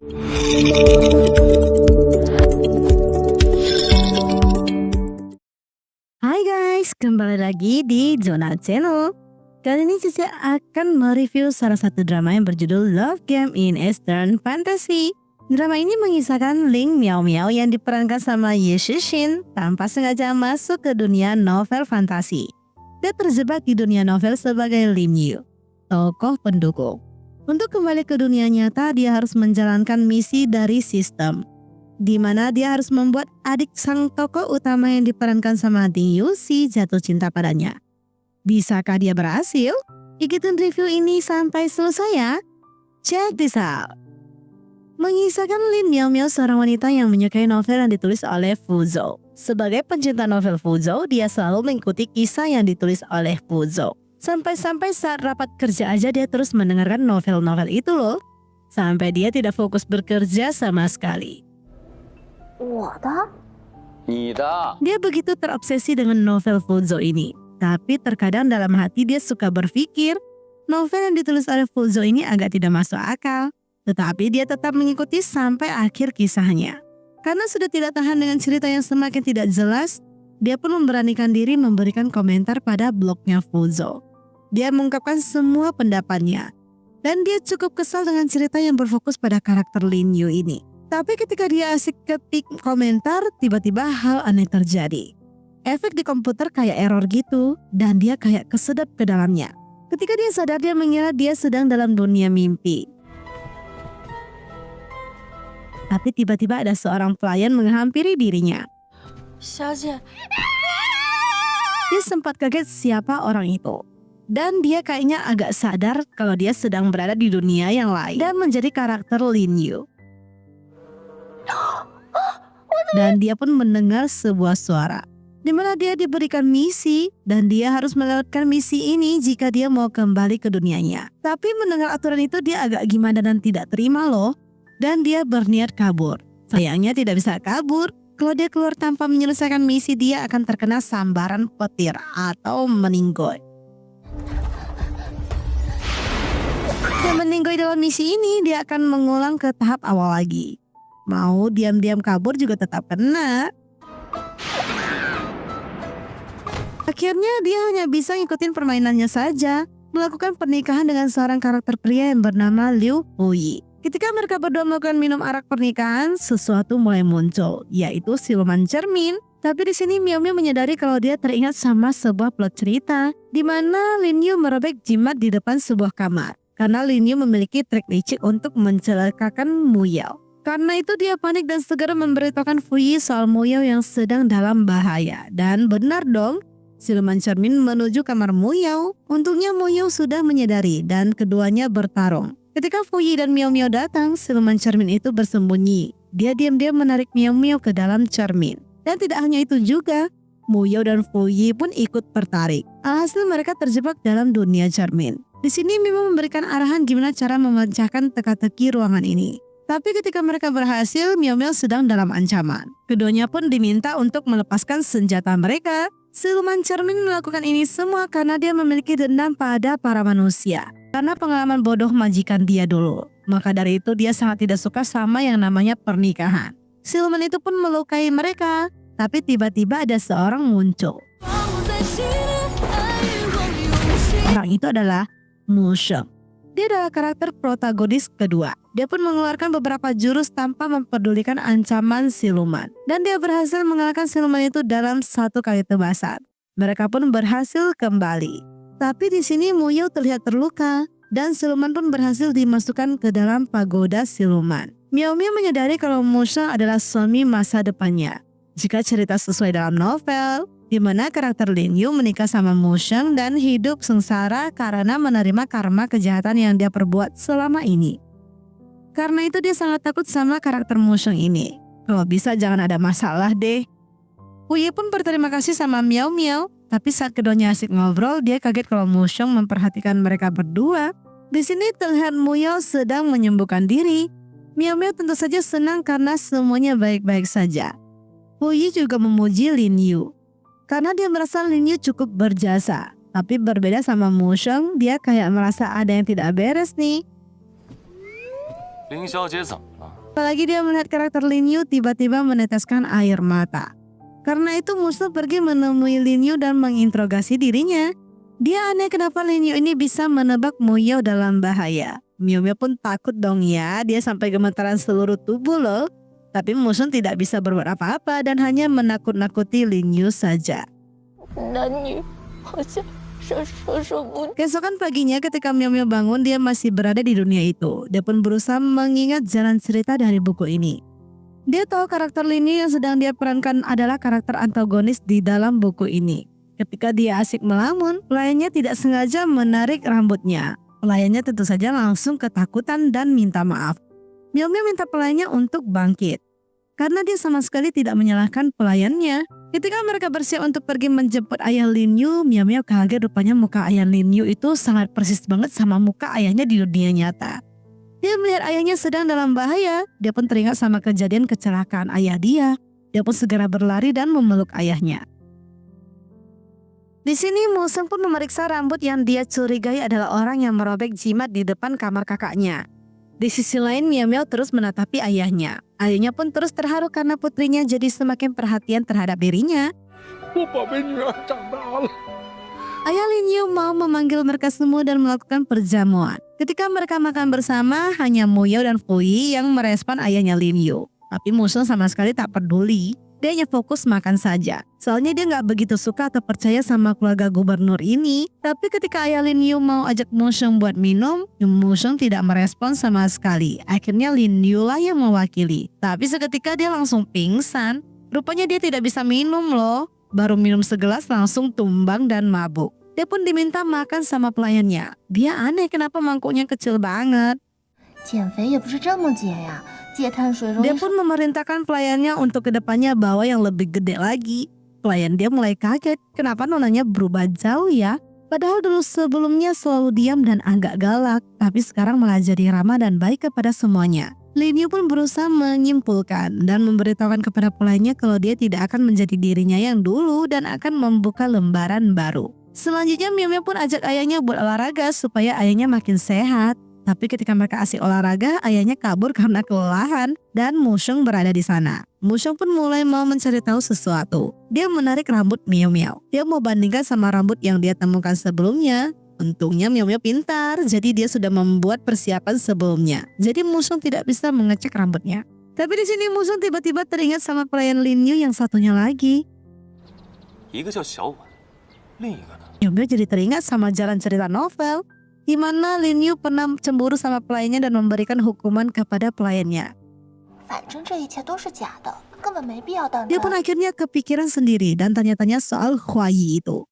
Hai guys, kembali lagi di Zona Channel. Kali ini Cici akan mereview salah satu drama yang berjudul Love Game in Eastern Fantasy. Drama ini mengisahkan Ling Miao Miao yang diperankan sama Ye Shixin tanpa sengaja masuk ke dunia novel fantasi. Dia terjebak di dunia novel sebagai Lim Yu, tokoh pendukung. Untuk kembali ke dunia nyata, dia harus menjalankan misi dari sistem, di mana dia harus membuat adik sang tokoh utama yang diperankan sama Ding Yuxi jatuh cinta padanya. Bisakah dia berhasil? Ikutin review ini sampai selesai ya. Check this out. Mengisahkan Lin Miao Miao, seorang wanita yang menyukai novel yang ditulis oleh Fu Zhou. Sebagai pencinta novel Fu Zhou, dia selalu mengikuti kisah yang ditulis oleh Fu Zhou. Sampai-sampai saat rapat kerja aja dia terus mendengarkan novel-novel itu loh. Sampai dia tidak fokus bekerja sama sekali. Dia begitu terobsesi dengan novel Fu Zhou ini. Tapi terkadang dalam hati dia suka berpikir, novel yang ditulis oleh Fu Zhou ini agak tidak masuk akal. Tetapi dia tetap mengikuti sampai akhir kisahnya. Karena sudah tidak tahan dengan cerita yang semakin tidak jelas, dia pun memberanikan diri memberikan komentar pada blognya Fu Zhou. Dia mengungkapkan semua pendapatnya. Dan dia cukup kesal dengan cerita yang berfokus pada karakter Lin Yu ini. Tapi ketika dia asik ketik komentar, tiba-tiba hal aneh terjadi. Efek di komputer kayak error gitu, dan dia kayak kesedap ke dalamnya. Ketika dia sadar, dia mengira dia sedang dalam dunia mimpi. Tapi tiba-tiba ada seorang pelayan menghampiri dirinya. Dia sempat kaget siapa orang itu. Dan dia kayaknya agak sadar kalau dia sedang berada di dunia yang lain dan menjadi karakter Lin Yu. Dan dia pun mendengar sebuah suara di mana dia diberikan misi dan dia harus melewatkan misi ini jika dia mau kembali ke dunianya. Tapi mendengar aturan itu dia agak gimana dan tidak terima loh. Dan dia berniat kabur. Sayangnya tidak bisa kabur. Kalau dia keluar tanpa menyelesaikan misi, dia akan terkena sambaran petir atau meninggoy. Dan meninggoy dalam misi ini, dia akan mengulang ke tahap awal lagi. Mau diam-diam kabur juga tetap kena. Akhirnya dia hanya bisa ngikutin permainannya saja, melakukan pernikahan dengan seorang karakter pria yang bernama Liu Huyi. Ketika mereka berdua melakukan minum arak pernikahan, sesuatu mulai muncul, yaitu siluman cermin. Tapi di sini Miao Miao menyadari kalau dia teringat sama sebuah plot cerita, di mana Lin Yu merobek jimat di depan sebuah kamar. Karena Lin Yu memiliki trik licik untuk mencelakakan Mu Yao. Karena itu dia panik dan segera memberitahukan Fu Yi soal Mu Yao yang sedang dalam bahaya. Dan benar dong, siluman cermin menuju kamar Mu Yao. Untungnya Mu Yao sudah menyadari dan keduanya bertarung. Ketika Fu Yi dan Miao Miao datang, siluman cermin itu bersembunyi. Dia diam-diam menarik Miao Miao ke dalam cermin. Dan tidak hanya itu juga, Mu Yao dan Fu Yi pun ikut tertarik. Alhasil mereka terjebak dalam dunia cermin. Di sini Mimo memberikan arahan gimana cara memecahkan teka-teki ruangan ini. Tapi ketika mereka berhasil, Miao Miao sedang dalam ancaman. Keduanya pun diminta untuk melepaskan senjata mereka. Siluman cermin melakukan ini semua karena dia memiliki dendam pada para manusia. Karena pengalaman bodoh majikan dia dulu. Maka dari itu dia sangat tidak suka sama yang namanya pernikahan. Siluman itu pun melukai mereka. Tapi tiba-tiba ada seorang muncul. Orang itu adalah Mu Sheng. Dia adalah karakter protagonis kedua. Dia pun mengeluarkan beberapa jurus tanpa mempedulikan ancaman siluman. Dan dia berhasil mengalahkan siluman itu dalam satu kali tebasan. Mereka pun berhasil kembali. Tapi di sini Mu Yao terlihat terluka. Dan siluman pun berhasil dimasukkan ke dalam pagoda siluman. Miao Miao menyadari kalau Mu Sheng adalah suami masa depannya. Jika cerita sesuai dalam novel, di mana karakter Lin Yu menikah sama Mu Sheng dan hidup sengsara karena menerima karma kejahatan yang dia perbuat selama ini. Karena itu dia sangat takut sama karakter Mu Sheng ini. Kalau bisa jangan ada masalah deh. Fu Yi pun berterima kasih sama Miao Miao, tapi saat keduanya asik ngobrol, dia kaget kalau Mu Sheng memperhatikan mereka berdua. Di sini terlihat Mu Yao sedang menyembuhkan diri. Miao Miao tentu saja senang karena semuanya baik-baik saja. Fu Yi juga memuji Lin Yu. Karena dia merasa Lin Yu cukup berjasa. Tapi berbeda sama Mu Sheng, dia kayak merasa ada yang tidak beres nih. 林小姐怎么了？ Apalagi dia melihat karakter Lin Yu tiba-tiba meneteskan air mata. Karena itu Mushu pergi menemui Lin Yu dan menginterogasi dirinya. Dia aneh kenapa Lin Yu ini bisa menebak Mu Yao dalam bahaya. Miao Miao pun takut dong ya, dia sampai gemetaran seluruh tubuh loh. Tapi Mushu tidak bisa berbuat apa-apa dan hanya menakut-nakuti Lin Yu saja. Keesokan paginya ketika Miao Miao bangun, dia masih berada di dunia itu. Dia pun berusaha mengingat jalan cerita dari buku ini. Dia tahu karakter Lin Yu yang sedang dia perankan adalah karakter antagonis di dalam buku ini. Ketika dia asik melamun, pelayannya tidak sengaja menarik rambutnya. Pelayannya tentu saja langsung ketakutan dan minta maaf. Miao Miao minta pelayannya untuk bangkit. Karena dia sama sekali tidak menyalahkan pelayannya. Ketika mereka bersiap untuk pergi menjemput ayah Lin Yu, Miao Miao kaget rupanya muka ayah Lin Yu itu sangat persis banget sama muka ayahnya di dunia nyata. Dia melihat ayahnya sedang dalam bahaya. Dia pun teringat sama kejadian kecelakaan ayah dia. Dia pun segera berlari dan memeluk ayahnya. Di sini Mushu pun memeriksa rambut yang dia curigai adalah orang yang merobek jimat di depan kamar kakaknya. Di sisi lain Miao Miao terus menatapi ayahnya. Ayahnya pun terus terharu karena putrinya jadi semakin perhatian terhadap dirinya. Ayah Lin Yu mau memanggil mereka semua dan melakukan perjamuan. Ketika mereka makan bersama, hanya Mu Yao dan Fu Yi yang merespon ayahnya Lin Yu. Tapi Mushu sama sekali tak peduli. Dia hanya fokus makan saja. Soalnya dia gak begitu suka atau percaya sama keluarga gubernur ini. Tapi ketika ayah Lin Yu mau ajak Mushu buat minum, Mushu tidak merespon sama sekali. Akhirnya Lin Yu lah yang mewakili. Tapi seketika dia langsung pingsan. Rupanya dia tidak bisa minum loh. Baru minum segelas langsung tumbang dan mabuk. Dia pun diminta makan sama pelayannya. Dia aneh kenapa mangkuknya kecil banget. Dia pun memerintahkan pelayannya untuk kedepannya bawa yang lebih gede lagi. Pelayan dia mulai kaget, kenapa nonanya berubah jauh ya? Padahal dulu sebelumnya selalu diam dan agak galak, tapi sekarang malah jadi ramah dan baik kepada semuanya. Lin Yu pun berusaha menyimpulkan dan memberitahukan kepada pelayannya kalau dia tidak akan menjadi dirinya yang dulu dan akan membuka lembaran baru. Selanjutnya Miao Miao pun ajak ayahnya buat olahraga supaya ayahnya makin sehat. Tapi ketika mereka asik olahraga, ayahnya kabur karena kelelahan dan Mushu berada di sana. Mushu pun mulai mau mencari tahu sesuatu. Dia menarik rambut Miao Miao. Dia mau bandingkan sama rambut yang dia temukan sebelumnya. Untungnya Miao Miao pintar, jadi dia sudah membuat persiapan sebelumnya. Jadi Mushu tidak bisa mengecek rambutnya. Tapi di sini Mushu tiba-tiba teringat sama pelayan Lin Yu yang satunya lagi. Miao Miao jadi teringat sama jalan cerita novel, di mana Lin Yu pernah cemburu sama pelayannya dan memberikan hukuman kepada pelayannya. Dia pun akhirnya kepikiran sendiri dan tanya-tanya soal Hua Yi itu.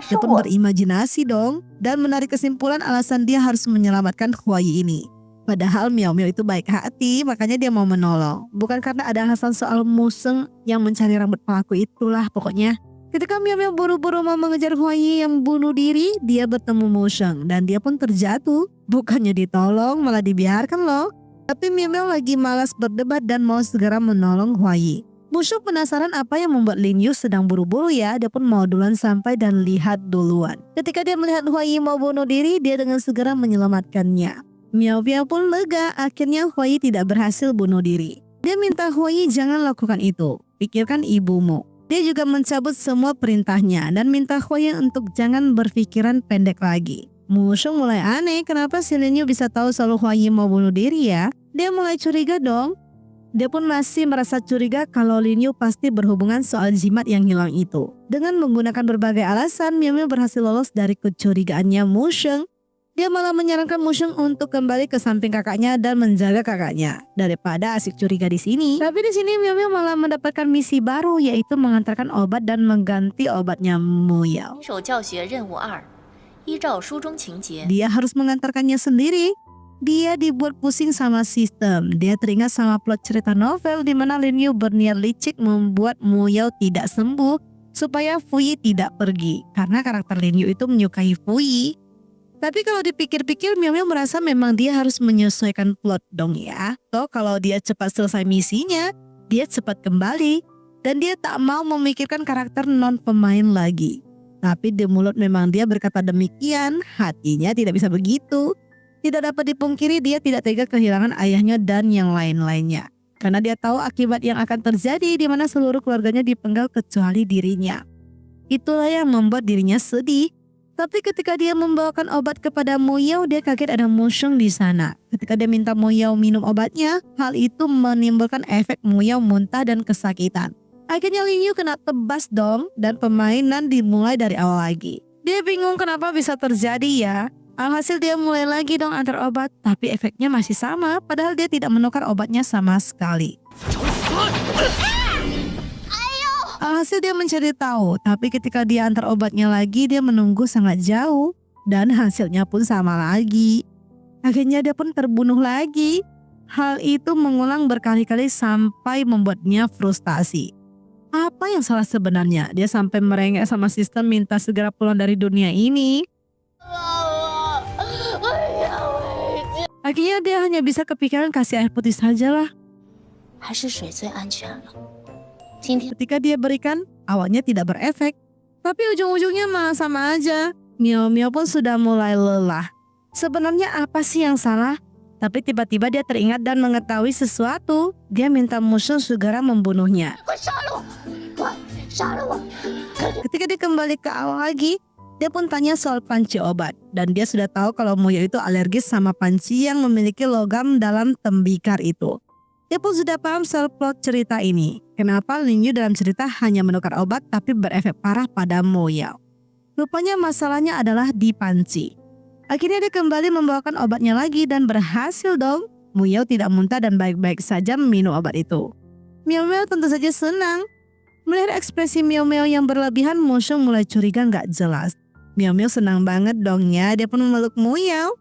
Dia pun berimajinasi dong dan menarik kesimpulan alasan dia harus menyelamatkan Hua Yi ini. Padahal Miao Miao itu baik hati, makanya dia mau menolong. Bukan karena ada alasan soal Mushu yang mencari rambut pelaku itulah pokoknya. Ketika Miao Miao buru-buru mau mengejar Hua Yi yang bunuh diri, dia bertemu Mushu dan dia pun terjatuh. Bukannya ditolong, malah dibiarkan loh. Tapi Miao Miao lagi malas berdebat dan mau segera menolong Hua Yi. Mushu penasaran apa yang membuat Lin Yu sedang buru-buru ya, dia pun mau duluan sampai dan lihat duluan. Ketika dia melihat Hua Yi mau bunuh diri, dia dengan segera menyelamatkannya. Miao Miao pun lega, akhirnya Hua Yi tidak berhasil bunuh diri. Dia minta Hua Yi jangan lakukan itu, pikirkan ibumu. Dia juga mencabut semua perintahnya dan minta Hua Yi untuk jangan berpikiran pendek lagi. Mushu mulai aneh, kenapa si Lin Yu bisa tahu selalu Hua Yi mau bunuh diri ya? Dia mulai curiga dong. Dia pun masih merasa curiga kalau Lin Yu pasti berhubungan soal jimat yang hilang itu. Dengan menggunakan berbagai alasan, Miao Miao berhasil lolos dari kecurigaannya Mushu. Dia malah menyarankan Mushu untuk kembali ke samping kakaknya dan menjaga kakaknya daripada asik curiga di sini. Tapi di sini Miao Miao malah mendapatkan misi baru, yaitu mengantarkan obat dan mengganti obatnya Mu Yao. Dia harus mengantarkannya sendiri. Dia dibuat pusing sama sistem. Dia teringat sama plot cerita novel di mana Lin Yu berniat licik membuat Mu Yao tidak sembuh supaya Fu Yi tidak pergi karena karakter Lin Yu itu menyukai Fu Yi. Tapi kalau dipikir-pikir Miao Miao merasa memang dia harus menyesuaikan plot dong ya. Toh kalau dia cepat selesai misinya, dia cepat kembali. Dan dia tak mau memikirkan karakter non pemain lagi. Tapi di mulut memang dia berkata demikian, hatinya tidak bisa begitu. Tidak dapat dipungkiri dia tidak tega kehilangan ayahnya dan yang lain-lainnya. Karena dia tahu akibat yang akan terjadi di mana seluruh keluarganya dipenggal kecuali dirinya. Itulah yang membuat dirinya sedih. Tapi ketika dia membawakan obat kepada Mo Yao, dia kaget ada Mo Sheng di sana. Ketika dia minta Mo Yao minum obatnya, hal itu menimbulkan efek Mo Yao muntah dan kesakitan. Akhirnya Lin Yu kena tebas dong dan permainan dimulai dari awal lagi. Dia bingung kenapa bisa terjadi ya. Alhasil dia mulai lagi dong antar obat, tapi efeknya masih sama padahal dia tidak menukar obatnya sama sekali. Alhasil dia mencari tahu, tapi ketika dia antar obatnya lagi dia menunggu sangat jauh dan hasilnya pun sama lagi. Akhirnya dia pun terbunuh lagi. Hal itu mengulang berkali-kali sampai membuatnya frustasi. Apa yang salah sebenarnya? Dia sampai merengek sama sistem minta segera pulang dari dunia ini. Akhirnya dia hanya bisa kepikiran kasih air putih sajalah. Ketika dia berikan, awalnya tidak berefek. Tapi ujung-ujungnya malah sama aja. Miao Miao pun sudah mulai lelah. Sebenarnya apa sih yang salah? Tapi tiba-tiba dia teringat dan mengetahui sesuatu. Dia minta Mo Sheng segera membunuhnya. Ketika dia kembali ke awal lagi, dia pun tanya soal panci obat. Dan dia sudah tahu kalau Mo Yao itu alergis sama panci yang memiliki logam dalam tembikar itu. Dia pun sudah paham soal plot cerita ini. Kenapa Lin Yu dalam cerita hanya menukar obat tapi berefek parah pada Mo Yao. Rupanya masalahnya adalah di panci. Akhirnya dia kembali membawakan obatnya lagi dan berhasil dong. Mo Yao tidak muntah dan baik-baik saja minum obat itu. Miao Miao tentu saja senang. Melihat ekspresi Miao Miao yang berlebihan, Mo Sheng mulai curiga gak jelas. Miao Miao senang banget dong ya, dia pun memeluk Mo Yao.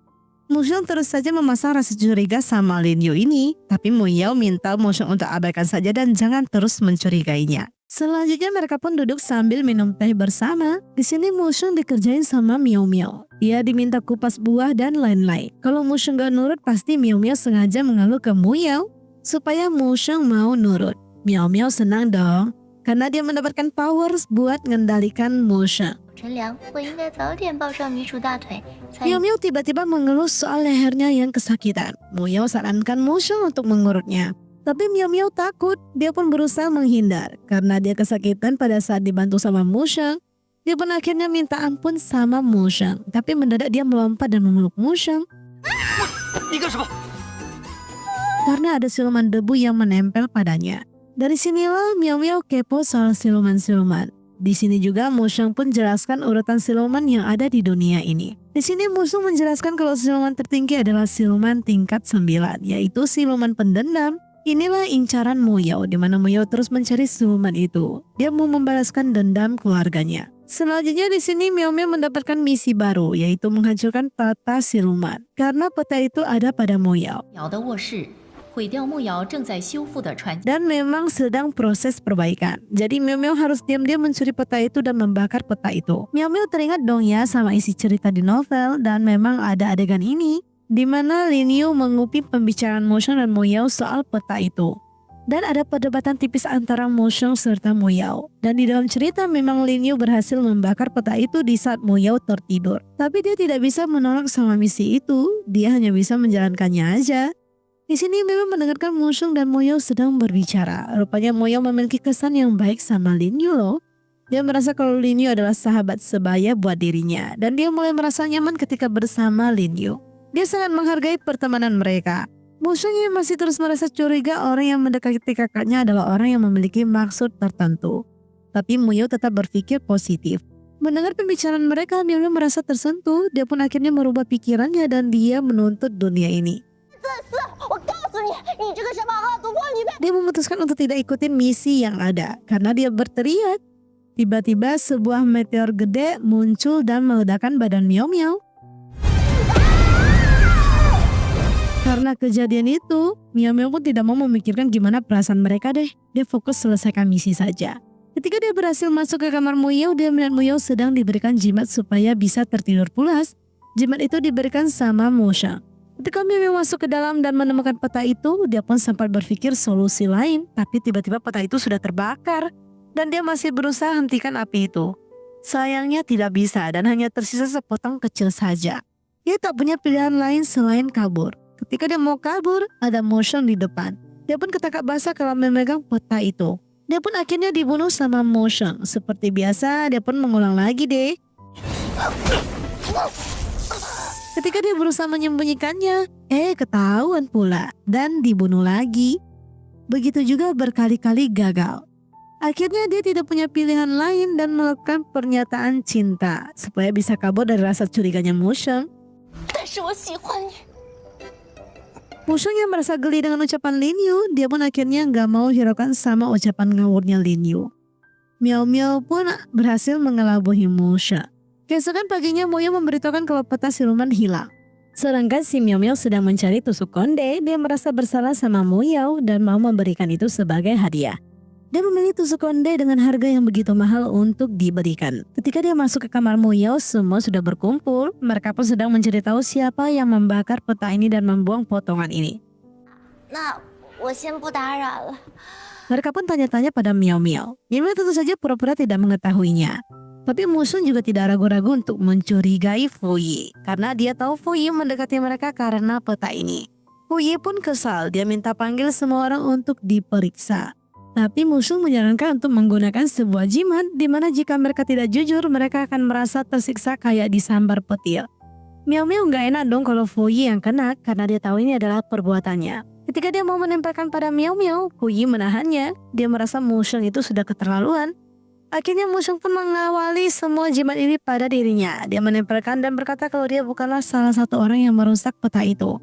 Mo Sheng terus saja memasang rasa curiga sama Lin Yu ini, tapi Mo Yao minta Mo Sheng untuk abaikan saja dan jangan terus mencurigainya. Selanjutnya mereka pun duduk sambil minum teh bersama. Di sini Mo Sheng dikerjain sama Miao Miao. Dia diminta kupas buah dan lain-lain. Kalau Mo Sheng gak nurut, pasti Miao Miao sengaja mengeluh ke Mo Yao supaya Mo Sheng mau nurut. Miao Miao senang dong, karena dia mendapatkan powers buat mengendalikan Mo Sheng. Miao Miao tiba-tiba mengeluh soal lehernya yang kesakitan. Mo Yao sarankan Mo Sheng untuk mengurutnya. Tapi Miao Miao takut, dia pun berusaha menghindar. Karena dia kesakitan pada saat dibantu sama Mo Sheng, dia pun akhirnya minta ampun sama Mo Sheng. Tapi mendadak dia melompat dan memeluk Mo Sheng. Karena ada siluman debu yang menempel padanya. Dari sinilah Miao Miao kepo soal siluman-siluman. Di sini juga Mo Sheng pun jelaskan urutan siluman yang ada di dunia ini. Di sini Mo Sheng menjelaskan kalau siluman tertinggi adalah siluman tingkat 9, yaitu siluman pendendam. Inilah incaran Mo Yao, di mana Mo Yao terus mencari siluman itu. Dia mau membalaskan dendam keluarganya. Selanjutnya di sini Miao Miao mendapatkan misi baru, yaitu menghancurkan peta siluman. Karena peta itu ada pada Mo Yao. Dan memang sedang proses perbaikan. Jadi Miao Miao harus diam-diam mencuri peta itu dan membakar peta itu. Miao Miao teringat dong ya sama isi cerita di novel, dan memang ada adegan ini di mana Lin Yu mengupik pembicaraan Mo Sheng dan Mo Yao soal peta itu. Dan ada perdebatan tipis antara Mo Sheng serta Mo Yao. Dan di dalam cerita memang Lin Yu berhasil membakar peta itu di saat Mo Yao tertidur. Tapi dia tidak bisa menolak sama misi itu, dia hanya bisa menjalankannya aja. Di sini memang mendengarkan Mo Sheng dan Mo Yao sedang berbicara. Rupanya Mo Yao memiliki kesan yang baik sama Lin Yu loh. Dia merasa kalau Lin Yu adalah sahabat sebaya buat dirinya. Dan dia mulai merasa nyaman ketika bersama Lin Yu. Dia sangat menghargai pertemanan mereka. Mo Sheng yang masih terus merasa curiga orang yang mendekati kakaknya adalah orang yang memiliki maksud tertentu. Tapi Mo Yao tetap berpikir positif. Mendengar pembicaraan mereka, Miao Miao merasa tersentuh. Dia pun akhirnya merubah pikirannya dan dia menuntut dunia ini. Dia memutuskan untuk tidak ikutin misi yang ada karena dia berteriak. Tiba-tiba sebuah meteor gede muncul dan meledakkan badan Miao Miao. Karena kejadian itu, Miao Miao pun tidak mau memikirkan gimana perasaan mereka deh. Dia fokus selesaikan misi saja. Ketika dia berhasil masuk ke kamar Mo Yao, dia melihat Mo Yao sedang diberikan jimat supaya bisa tertidur pulas. Jimat itu diberikan sama Mo Sheng. Ketika Miao Miao masuk ke dalam dan menemukan peta itu, dia pun sempat berpikir solusi lain, tapi tiba-tiba peta itu sudah terbakar dan dia masih berusaha hentikan api itu. Sayangnya tidak bisa dan hanya tersisa sepotong kecil saja. Dia tak punya pilihan lain selain kabur. Ketika dia mau kabur, ada Motion di depan. Dia pun ketangkap basah kalau memegang peta itu. Dia pun akhirnya dibunuh sama Motion. Seperti biasa, dia pun mengulang lagi deh. Ketika dia berusaha menyembunyikannya, ketahuan pula dan dibunuh lagi. Begitu juga berkali-kali gagal. Akhirnya dia tidak punya pilihan lain dan melakukan pernyataan cinta supaya bisa kabur dari rasa curiganya Motion. Motion yang merasa geli dengan ucapan Lin Yu, dia pun akhirnya nggak mau hiraukan sama ucapan ngawurnya Lin Yu. Miao Miao pun berhasil mengelabui Motion. Keesokan paginya Moyo memberitahukan kalau peta siluman hilang. Sedangkan si Miao Miao sedang mencari tusuk konde, dia merasa bersalah sama Moyo dan mau memberikan itu sebagai hadiah. Dia memilih tusuk konde dengan harga yang begitu mahal untuk diberikan. Ketika dia masuk ke kamar Moyo, semua sudah berkumpul. Mereka pun sedang mencari tahu siapa yang membakar peta ini dan membuang potongan ini. Mereka pun tanya-tanya pada Miao Miao. Miao Miao tentu saja pura-pura tidak mengetahuinya. Tapi Motion juga tidak ragu-ragu untuk mencurigai Fu Yi, karena dia tahu Fu Yi mendekati mereka karena peta ini. Fu Yi pun kesal, dia minta panggil semua orang untuk diperiksa. Tapi Motion menyarankan untuk menggunakan sebuah jimat di mana jika mereka tidak jujur, mereka akan merasa tersiksa kayak disambar petir. Miao Miao nggak enak dong kalau Fu Yi yang kena karena dia tahu ini adalah perbuatannya. Ketika dia mau menempelkan pada Miao Miao, Fu Yi menahannya. Dia merasa Motion itu sudah keterlaluan. Akhirnya Motion pun mengawali semua jimat ini pada dirinya. Dia menempelkan dan berkata kalau dia bukanlah salah satu orang yang merusak peta itu.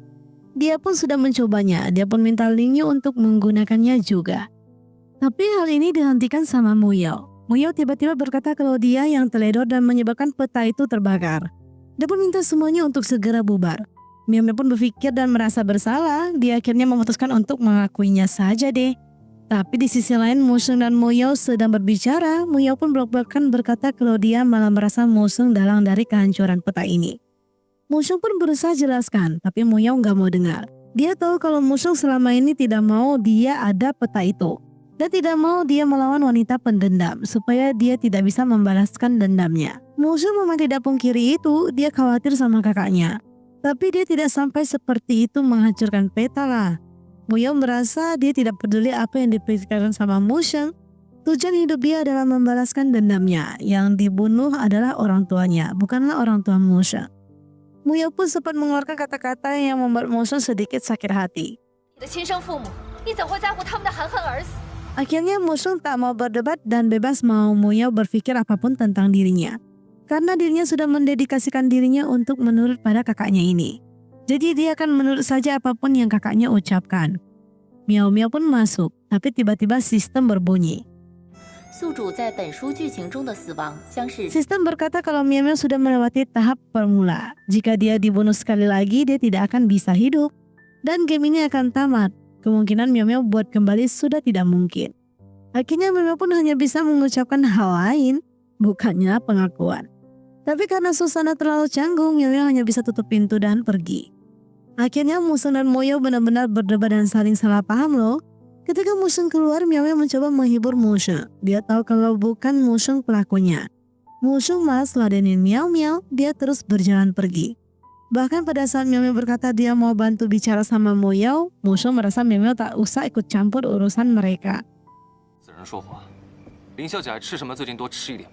Dia pun sudah mencobanya. Dia pun minta Lin Yu untuk menggunakannya juga. Tapi hal ini dihentikan sama Moyo. Moyo tiba-tiba berkata kalau dia yang teledor dan menyebabkan peta itu terbakar. Dia pun minta semuanya untuk segera bubar. Miao Miao pun berpikir dan merasa bersalah. Dia akhirnya memutuskan untuk mengakuinya saja deh. Tapi di sisi lain Motion dan Moyo sedang berbicara. Moyo pun belak-belakan berkata kalau dia malah merasa Motion dalang dari kehancuran peta ini. Motion pun berusaha jelaskan, tapi Moyo nggak mau dengar. Dia tahu kalau Motion selama ini tidak mau dia ada peta itu. Dan tidak mau dia melawan wanita pendendam supaya dia tidak bisa membalaskan dendamnya. Motion memang tidak pungkiri itu, dia khawatir sama kakaknya. Tapi dia tidak sampai seperti itu menghancurkan peta lah. Moyo merasa dia tidak peduli apa yang dipikirkan sama Motion. Tujuan hidup dia adalah membalaskan dendamnya. Yang dibunuh adalah orang tuanya, bukanlah orang tua Motion. Moyo pun sempat mengeluarkan kata-kata yang membuat Motion sedikit sakit hati. Akhirnya Motion tak mau berdebat dan bebas mau Moyo berpikir apapun tentang dirinya. Karena dirinya sudah mendedikasikan dirinya untuk menurut pada kakaknya ini. Jadi dia akan menurut saja apapun yang kakaknya ucapkan. Miao Miao pun masuk, tapi tiba-tiba sistem berbunyi. Sistem berkata kalau Miao Miao sudah melewati tahap permula. Jika dia dibunuh sekali lagi, dia tidak akan bisa hidup. Dan game ini akan tamat. Kemungkinan Miao Miao buat kembali sudah tidak mungkin. Akhirnya Miao Miao pun hanya bisa mengucapkan hal lain, bukannya pengakuan. Tapi karena suasana terlalu canggung, Miao Miao hanya bisa tutup pintu dan pergi. Akhirnya Motion dan Moyo benar-benar berdebat dan saling salah paham loh. Ketika Motion keluar, Miao Miao mencoba menghibur Motion. Dia tahu kalau bukan Motion pelakunya. Motion malas ladenin Miao Miao, dia terus berjalan pergi. Bahkan pada saat Miao Miao berkata dia mau bantu bicara sama Moyo, Motion merasa Miao Miao tak usah ikut campur urusan mereka.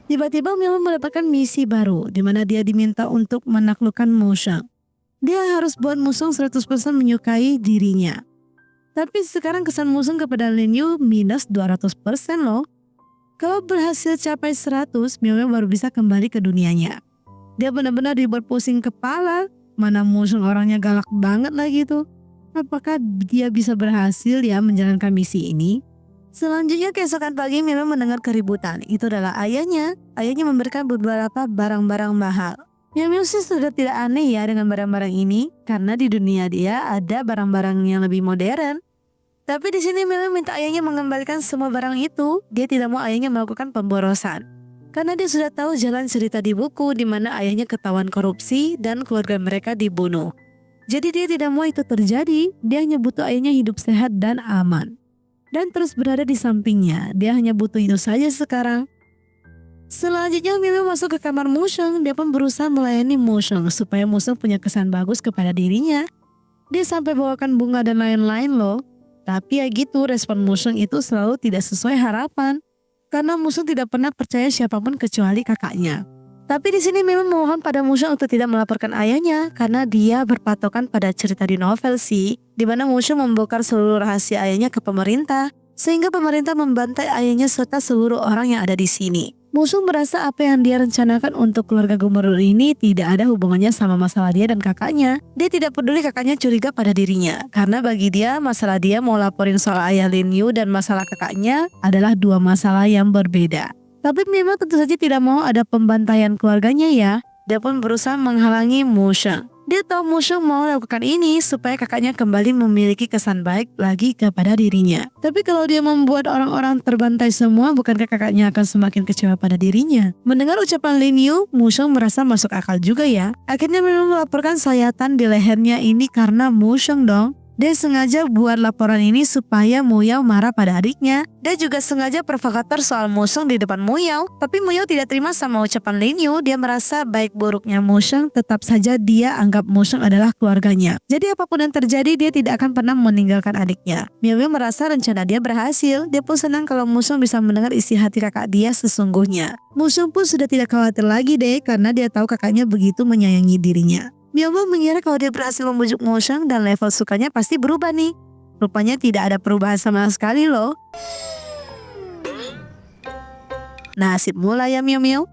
Tiba-tiba Miao Miao mendapatkan misi baru, di mana dia diminta untuk menaklukkan Motion. Dia harus buat Motion 100% menyukai dirinya. Tapi sekarang kesan Motion kepada Lin Yu minus 200% loh. Kalau berhasil capai 100, Miao Miao baru bisa kembali ke dunianya. Dia benar-benar dibuat pusing kepala. Mana Motion orangnya galak banget lagi tuh. Apakah dia bisa berhasil ya menjalankan misi ini? Selanjutnya keesokan pagi Miao Miao mendengar keributan. Itu adalah ayahnya. Ayahnya memberikan beberapa barang-barang mahal. Miao Miao sih sudah tidak aneh ya dengan barang-barang ini. Karena di dunia dia ada barang-barang yang lebih modern. Tapi di sini Miao Miao minta ayahnya mengembalikan semua barang itu. Dia tidak mau ayahnya melakukan pemborosan. Karena dia sudah tahu jalan cerita di buku di mana ayahnya ketahuan korupsi dan keluarga mereka dibunuh. Jadi dia tidak mau itu terjadi, dia hanya butuh ayahnya hidup sehat dan aman. Dan terus berada di sampingnya, dia hanya butuh itu saja sekarang. Selanjutnya Miu Miu masuk ke kamar Musheng. Dia pun berusaha melayani Musheng supaya Musheng punya kesan bagus kepada dirinya. Dia sampai bawakan bunga dan lain-lain loh. Tapi ya gitu, respon Musheng itu selalu tidak sesuai harapan. Karena Musheng tidak pernah percaya siapapun kecuali kakaknya. Tapi di sini memang memohon pada Musheng untuk tidak melaporkan ayahnya karena dia berpatokan pada cerita di novel sih, di mana Musheng membongkar seluruh rahasia ayahnya ke pemerintah, sehingga pemerintah membantai ayahnya serta seluruh orang yang ada di sini. Musheng merasa apa yang dia rencanakan untuk keluarga gubernur ini tidak ada hubungannya sama masalah dia dan kakaknya. Dia tidak peduli kakaknya curiga pada dirinya, karena bagi dia masalah dia mau laporin soal ayah Lin Yu dan masalah kakaknya adalah dua masalah yang berbeda. Tapi memang tentu saja tidak mau ada pembantaian keluarganya ya. Dia pun berusaha menghalangi Musheng. Dia tahu Musheng mau lakukan ini supaya kakaknya kembali memiliki kesan baik lagi kepada dirinya. Tapi kalau dia membuat orang-orang terbantai semua, bukankah kakaknya akan semakin kecewa pada dirinya? Mendengar ucapan Lin Yu, Musheng merasa masuk akal juga ya. Akhirnya memang melaporkan sayatan di lehernya ini karena Musheng dong. Dia sengaja buat laporan ini supaya Muyao marah pada adiknya. Dia juga sengaja provokator soal Musheng di depan Muyao. Tapi Muyao tidak terima sama ucapan Lin Yu. Dia merasa baik buruknya Musheng, tetap saja dia anggap Musheng adalah keluarganya. Jadi apapun yang terjadi, dia tidak akan pernah meninggalkan adiknya. Miu Miu merasa rencana dia berhasil. Dia pun senang kalau Musheng bisa mendengar isi hati kakak dia sesungguhnya. Musheng pun sudah tidak khawatir lagi deh karena dia tahu kakaknya begitu menyayangi dirinya. Miu Miu mengira kalau dia berhasil membujuk Musheng dan level sukanya pasti berubah nih. Rupanya tidak ada perubahan sama sekali loh. Nasib mula ya Miu Miu.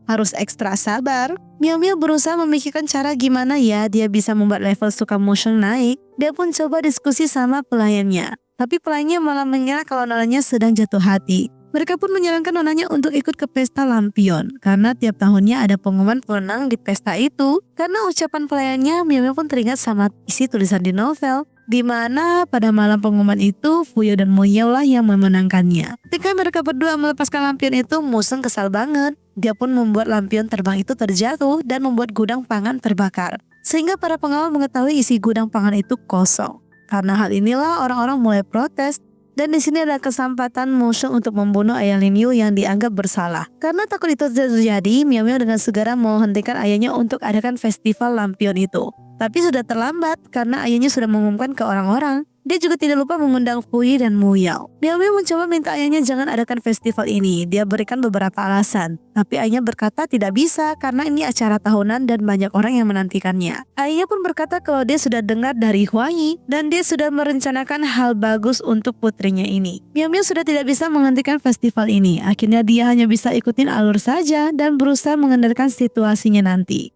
Harus ekstra sabar. Miu Miu berusaha memikirkan cara gimana ya dia bisa membuat level suka Musheng naik. Dia pun coba diskusi sama pelayannya. Tapi pelayannya malah mengira kalau nonanya sedang jatuh hati. Mereka pun menyarankan nonanya untuk ikut ke pesta lampion karena tiap tahunnya ada pengumuman pemenang di pesta itu. Karena ucapan pelayannya, Miu Miu pun teringat sama isi tulisan di novel, di mana pada malam pengumuman itu Fuyo dan Muyao lah yang memenangkannya. Ketika mereka berdua melepaskan lampion itu, Musheng kesal banget. Dia pun membuat lampion terbang itu terjatuh dan membuat gudang pangan terbakar, sehingga para pengawal mengetahui isi gudang pangan itu kosong. Karena hal inilah orang-orang mulai protes. Dan di sini ada kesempatan Musheng untuk membunuh ayah Lin Yu yang dianggap bersalah. Karena takut itu terjadi, Miu Miu dengan segera menghentikan ayahnya untuk adakan festival lampion itu. Tapi sudah terlambat karena ayahnya sudah mengumumkan ke orang-orang. Dia juga tidak lupa mengundang Fui dan Muyao. Miu Miu mencoba minta ayahnya jangan adakan festival ini. Dia berikan beberapa alasan. Tapi ayahnya berkata tidak bisa karena ini acara tahunan dan banyak orang yang menantikannya. Ayahnya pun berkata kalau dia sudah dengar dari Huai dan dia sudah merencanakan hal bagus untuk putrinya ini. Miu Miu sudah tidak bisa menghentikan festival ini. Akhirnya dia hanya bisa ikutin alur saja dan berusaha mengendalikan situasinya nanti.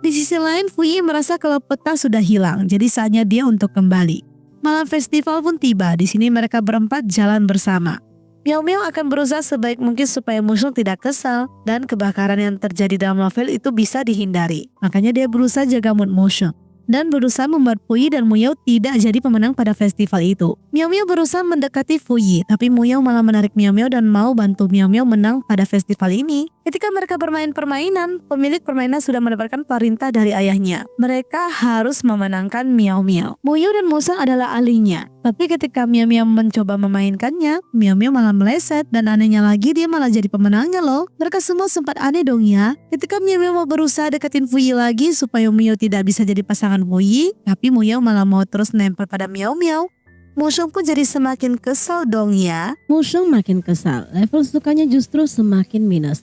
Di sisi lain, Fuyi merasa kalau peta sudah hilang, jadi saatnya dia untuk kembali. Malam festival pun tiba. Di sini mereka berempat jalan bersama. Miu Miu akan berusaha sebaik mungkin supaya Musheng tidak kesal dan kebakaran yang terjadi dalam novel itu bisa dihindari. Makanya dia berusaha jaga mood Musheng dan berusaha membuat Fuyi dan Muyao tidak jadi pemenang pada festival itu. Miu Miu berusaha mendekati Fuyi, tapi Muyao malah menarik Miu Miu dan mau bantu Miu Miu menang pada festival ini. Ketika mereka bermain permainan, pemilik permainan sudah mendapatkan perintah dari ayahnya. Mereka harus memenangkan Miao Miao. Muyao dan Musheng adalah ahlinya. Tapi ketika Miao Miao mencoba memainkannya, Miao Miao malah meleset dan anehnya lagi dia malah jadi pemenangnya loh. Mereka semua sempat aneh dong ya. Ketika Miao Miao mau berusaha deketin Fuyi lagi supaya Muyao tidak bisa jadi pasangan Fuyi, tapi Muyao malah mau terus nempel pada Miao Miao. Musheng pun jadi semakin kesal dong ya. Musheng makin kesal, level sukanya justru semakin minus.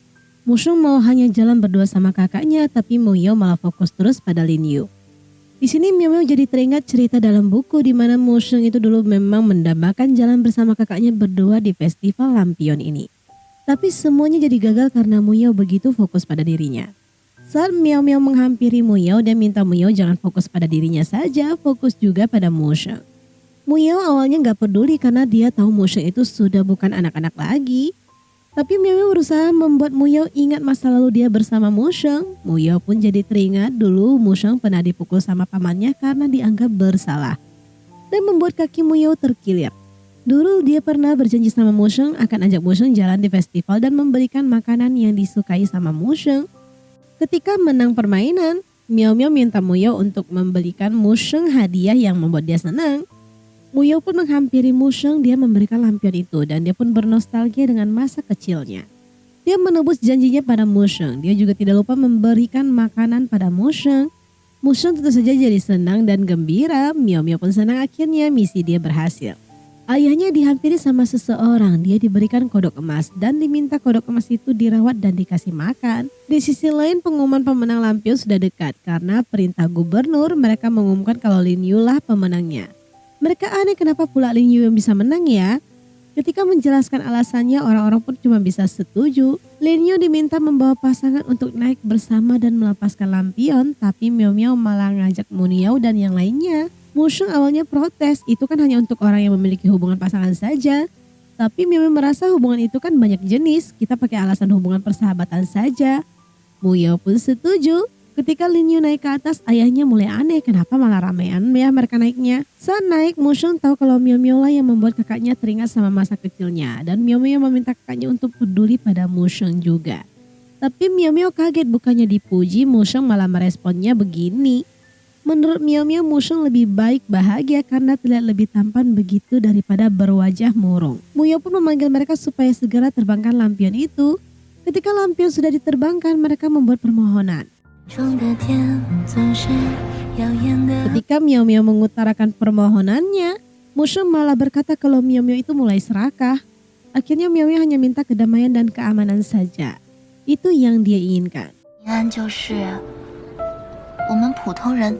Musheng mau hanya jalan berdua sama kakaknya, tapi Muyao malah fokus terus pada Lin Yu. Di sini Miu Miu jadi teringat cerita dalam buku di mana Musheng itu dulu memang mendambakan jalan bersama kakaknya berdua di festival lampion ini. Tapi semuanya jadi gagal karena Muyao begitu fokus pada dirinya. Saat Miao Miao menghampiri Muyao dan minta Muyao jangan fokus pada dirinya saja, fokus juga pada Musheng. Muyao awalnya gak peduli karena dia tahu Musheng itu sudah bukan anak-anak lagi. Tapi Miu Miu berusaha membuat Muyao ingat masa lalu dia bersama Musheng. Muyao pun jadi teringat dulu Musheng pernah dipukul sama pamannya karena dianggap bersalah. Dan membuat kaki Muyao terkilir. Dulu dia pernah berjanji sama Musheng akan ajak Musheng jalan di festival dan memberikan makanan yang disukai sama Musheng. Ketika menang permainan, Miao Miao minta Muyao untuk membelikan Musheng hadiah yang membuat dia senang. Muyo pun menghampiri Musheng, dia memberikan lampion itu dan dia pun bernostalgia dengan masa kecilnya. Dia menebus janjinya pada Musheng, dia juga tidak lupa memberikan makanan pada Musheng. Musheng tentu saja jadi senang dan gembira, Miao Miao pun senang akhirnya misi dia berhasil. Ayahnya dihampiri sama seseorang, dia diberikan kodok emas dan diminta kodok emas itu dirawat dan dikasih makan. Di sisi lain pengumuman pemenang lampion sudah dekat karena perintah gubernur mereka mengumumkan kalau Lin Yu lah pemenangnya. Mereka aneh kenapa pula Lin Yu yang bisa menang ya? Ketika menjelaskan alasannya orang-orang pun cuma bisa setuju. Lin Yu diminta membawa pasangan untuk naik bersama dan melepaskan lampion, tapi Miao Miao malah ngajak Muniao dan yang lainnya. Musheng awalnya protes, itu kan hanya untuk orang yang memiliki hubungan pasangan saja. Tapi Miao Miao merasa hubungan itu kan banyak jenis, kita pakai alasan hubungan persahabatan saja. Muyo pun setuju. Ketika Lin Yu naik ke atas, ayahnya mulai aneh, kenapa malah ramean ya mereka naiknya. Saat naik, Musheng tahu kalau Miao Miao lah yang membuat kakaknya teringat sama masa kecilnya. Dan Miao Miao meminta kakaknya untuk peduli pada Musheng juga. Tapi Miao Miao kaget, bukannya dipuji, Musheng malah meresponnya begini. Menurut Miao Miao, Musheng lebih baik bahagia karena terlihat lebih tampan begitu daripada berwajah murung. Muyo pun memanggil mereka supaya segera terbangkan lampion itu. Ketika lampion sudah diterbangkan, mereka membuat permohonan. Ketika Miao Miao mengutarakan permohonannya, Musheng malah berkata kalau Miao Miao itu mulai serakah. Akhirnya Miao Miao hanya minta kedamaian dan keamanan saja. Itu yang dia inginkan.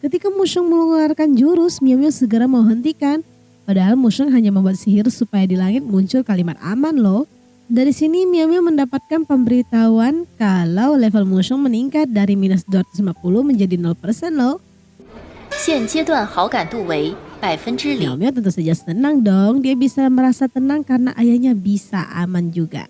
Ketika Musheng mengeluarkan jurus, Miao Miao segera mau hentikan. Padahal Musheng hanya membuat sihir supaya di langit muncul kalimat aman loh. Dari sini Miao Miao mendapatkan pemberitahuan kalau level Musheng meningkat dari minus 250 menjadi 0% loh. Miao Miao tentu saja senang dong, dia bisa merasa tenang karena ayahnya bisa aman juga.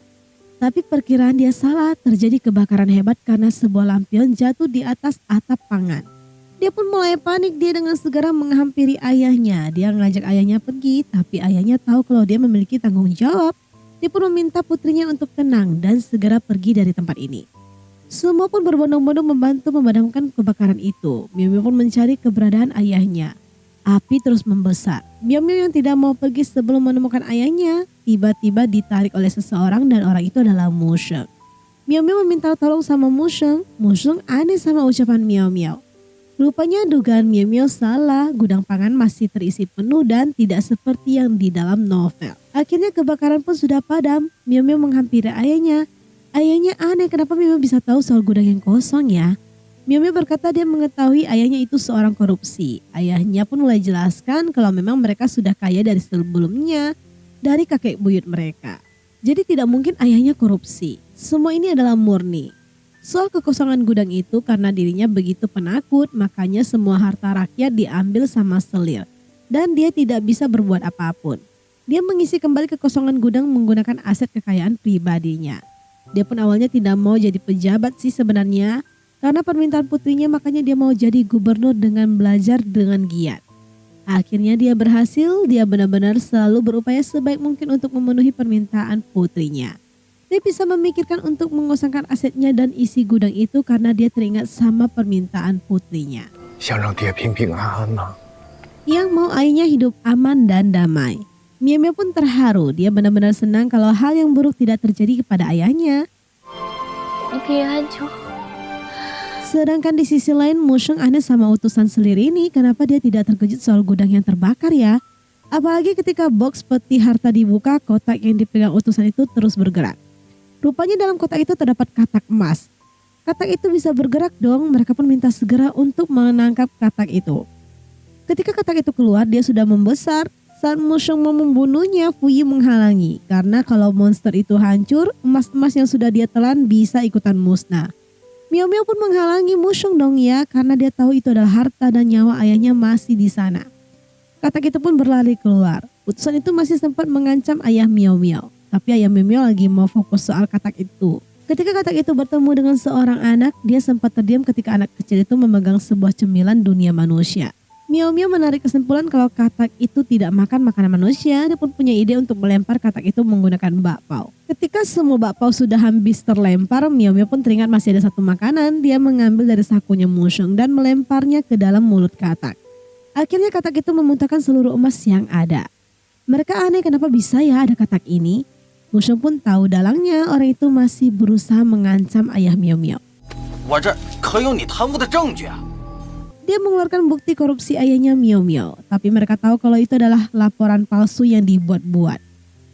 Tapi perkiraan dia salah, terjadi kebakaran hebat karena sebuah lampion jatuh di atas atap pangan. Dia pun mulai panik, dia dengan segera menghampiri ayahnya. Dia ngajak ayahnya pergi, tapi ayahnya tahu kalau dia memiliki tanggung jawab. Dia pun meminta putrinya untuk tenang dan segera pergi dari tempat ini. Semua pun berbondong-bondong membantu memadamkan kebakaran itu. Miao Miao pun mencari keberadaan ayahnya. Api terus membesar. Miao Miao yang tidak mau pergi sebelum menemukan ayahnya, tiba-tiba ditarik oleh seseorang dan orang itu adalah Musheng. Miao Miao meminta tolong sama Musheng. Musheng aneh sama ucapan Miao Miao. Rupanya dugaan Miao Miao salah, gudang pangan masih terisi penuh dan tidak seperti yang di dalam novel. Akhirnya kebakaran pun sudah padam. Miao Miao menghampiri ayahnya. Ayahnya aneh, kenapa Miao Miao bisa tahu soal gudang yang kosong ya? Miao Miao berkata dia mengetahui ayahnya itu seorang korupsi. Ayahnya pun mulai jelaskan kalau memang mereka sudah kaya dari sebelumnya, dari kakek buyut mereka. Jadi tidak mungkin ayahnya korupsi. Semua ini adalah murni. Soal kekosongan gudang itu karena dirinya begitu penakut, makanya semua harta rakyat diambil sama selir. Dan dia tidak bisa berbuat apapun. Dia mengisi kembali kekosongan gudang menggunakan aset kekayaan pribadinya. Dia pun awalnya tidak mau jadi pejabat sih sebenarnya. Karena permintaan putrinya makanya dia mau jadi gubernur dengan belajar dengan giat. Akhirnya dia berhasil, dia benar-benar selalu berupaya sebaik mungkin untuk memenuhi permintaan putrinya. Dia bisa memikirkan untuk mengosongkan asetnya dan isi gudang itu karena dia teringat sama permintaan putrinya. Yang mau ayahnya hidup aman dan damai. Miao Miao pun terharu, dia benar-benar senang kalau hal yang buruk tidak terjadi kepada ayahnya. Sedangkan di sisi lain Musheng aneh sama utusan selir ini, kenapa dia tidak terkejut soal gudang yang terbakar ya? Apalagi ketika box peti harta dibuka, kotak yang dipegang utusan itu terus bergerak. Rupanya dalam kotak itu terdapat katak emas. Katak itu bisa bergerak dong, mereka pun minta segera untuk menangkap katak itu. Ketika katak itu keluar, dia sudah membesar. Saat Musheng mau membunuhnya, Fuyi menghalangi. Karena kalau monster itu hancur, emas-emas yang sudah dia telan bisa ikutan musnah. Miao Miao pun menghalangi Musheng dong ya, karena dia tahu itu adalah harta dan nyawa ayahnya masih di sana. Katak itu pun berlari keluar. Utusan itu masih sempat mengancam ayah Miao Miao. Tapi ayah Miao Miao lagi mau fokus soal katak itu. Ketika katak itu bertemu dengan seorang anak, dia sempat terdiam ketika anak kecil itu memegang sebuah cemilan dunia manusia. Miao Miao menarik kesimpulan kalau katak itu tidak makan makanan manusia. Dia pun punya ide untuk melempar katak itu menggunakan bakpao. Ketika semua bakpao sudah habis terlempar, Miao Miao pun teringat masih ada satu makanan. Dia mengambil dari sakunya Musheng dan melemparnya ke dalam mulut katak. Akhirnya katak itu memuntahkan seluruh emas yang ada. Mereka aneh kenapa bisa ya ada katak ini. Musheng pun tahu dalangnya orang itu masih berusaha mengancam ayah Miao Miao. 我这可有你贪污的证据啊！ Dia mengeluarkan bukti korupsi ayahnya Miao Miao, tapi mereka tahu kalau itu adalah laporan palsu yang dibuat-buat.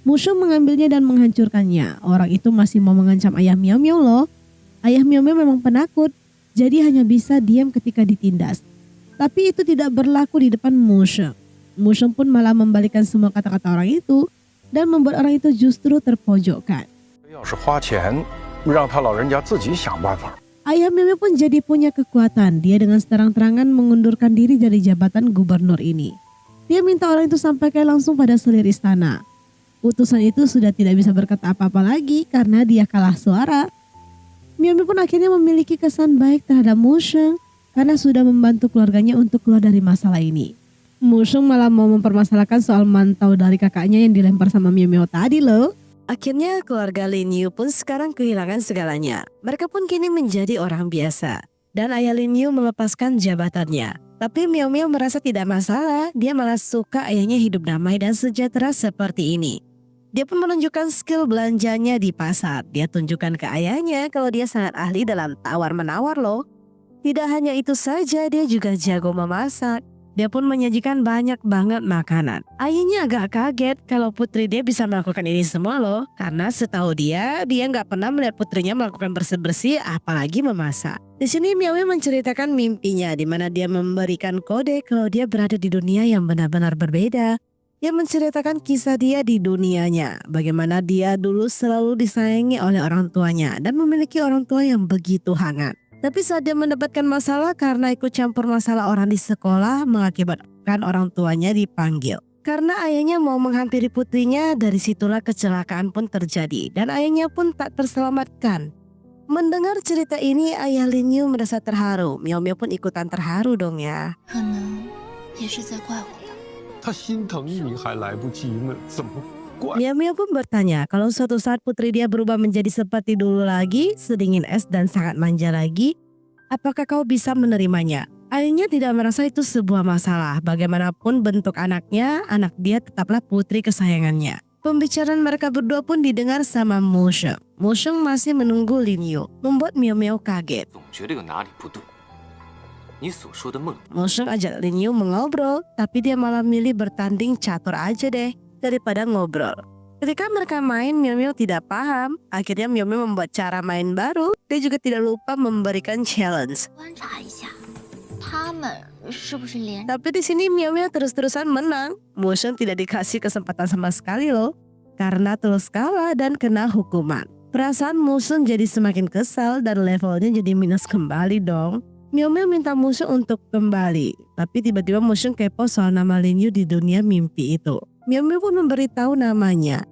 Musheng mengambilnya dan menghancurkannya. Orang itu masih mau mengancam ayah Miao Miao loh. Ayah Miao Miao memang penakut, jadi hanya bisa diam ketika ditindas. Tapi itu tidak berlaku di depan Musheng. Musheng pun malah membalikkan semua kata-kata orang itu dan membuat orang itu justru terpojokkan. 要是花钱，让他老人家自己想办法。 Ayah Miao Miao pun jadi punya kekuatan. Dia dengan terang-terangan mengundurkan diri dari jabatan gubernur ini. Dia minta orang itu sampaikan langsung pada selir istana. Utusan itu sudah tidak bisa berkata apa-apa lagi karena dia kalah suara. Miao Miao pun akhirnya memiliki kesan baik terhadap Musheng karena sudah membantu keluarganya untuk keluar dari masalah ini. Musheng malah mau mempermasalahkan soal mantau dari kakaknya yang dilempar sama Miao Miao tadi loh. Akhirnya keluarga Lin Yu pun sekarang kehilangan segalanya. Mereka pun kini menjadi orang biasa. Dan ayah Lin Yu melepaskan jabatannya. Tapi Miao Miao merasa tidak masalah. Dia malah suka ayahnya hidup damai dan sejahtera seperti ini. Dia pun menunjukkan skill belanjanya di pasar. Dia tunjukkan ke ayahnya kalau dia sangat ahli dalam tawar-menawar loh. Tidak hanya itu saja, dia juga jago memasak. Dia pun menyajikan banyak banget makanan. Ayahnya agak kaget kalau putri dia bisa melakukan ini semua loh. Karena setahu dia nggak pernah melihat putrinya melakukan bersih-bersih apalagi memasak. Di sini Miao Miao menceritakan mimpinya di mana dia memberikan kode kalau dia berada di dunia yang benar-benar berbeda. Dia menceritakan kisah dia di dunianya. Bagaimana dia dulu selalu disayangi oleh orang tuanya dan memiliki orang tua yang begitu hangat. Tapi saat dia mendapatkan masalah karena ikut campur masalah orang di sekolah mengakibatkan orang tuanya dipanggil. Karena ayahnya mau menghampiri putrinya, dari situlah kecelakaan pun terjadi dan ayahnya pun tak terselamatkan. Mendengar cerita ini, ayah Lin Yu merasa terharu. Miao Miao pun ikutan terharu dong ya. 可能也是在怪我吧。他心疼你还来不及呢，怎么怪？ Miao Miao pun bertanya kalau suatu saat putri dia berubah menjadi seperti dulu lagi, sedingin es dan sangat manja lagi, apakah kau bisa menerimanya? Ayahnya tidak merasa itu sebuah masalah. Bagaimanapun bentuk anaknya, anak dia tetaplah putri kesayangannya. Pembicaraan mereka berdua pun didengar sama Musheng. Musheng masih menunggu Lin Yu, membuat Miao Miao kaget. 总觉得有哪里不对。你所说的梦， Musheng ajak Lin Yu mengobrol, tapi dia malah milih bertanding catur aja deh daripada ngobrol. Ketika mereka main, Miao Miao tidak paham. Akhirnya Miao Miao membuat cara main baru. Dia juga tidak lupa memberikan challenge. 观察一下，他们是不是连 Tapi di sini Miao Miao terus-terusan menang. Musheng tidak dikasih kesempatan sama sekali loh. Karena terus kalah dan kena hukuman. Perasaan Musheng jadi semakin kesal dan levelnya jadi minus kembali dong. Miao Miao minta Musheng untuk kembali. Tapi tiba-tiba Musheng kepo soal nama Lin Yu di dunia mimpi itu. Miao Miao pun memberitahu namanya.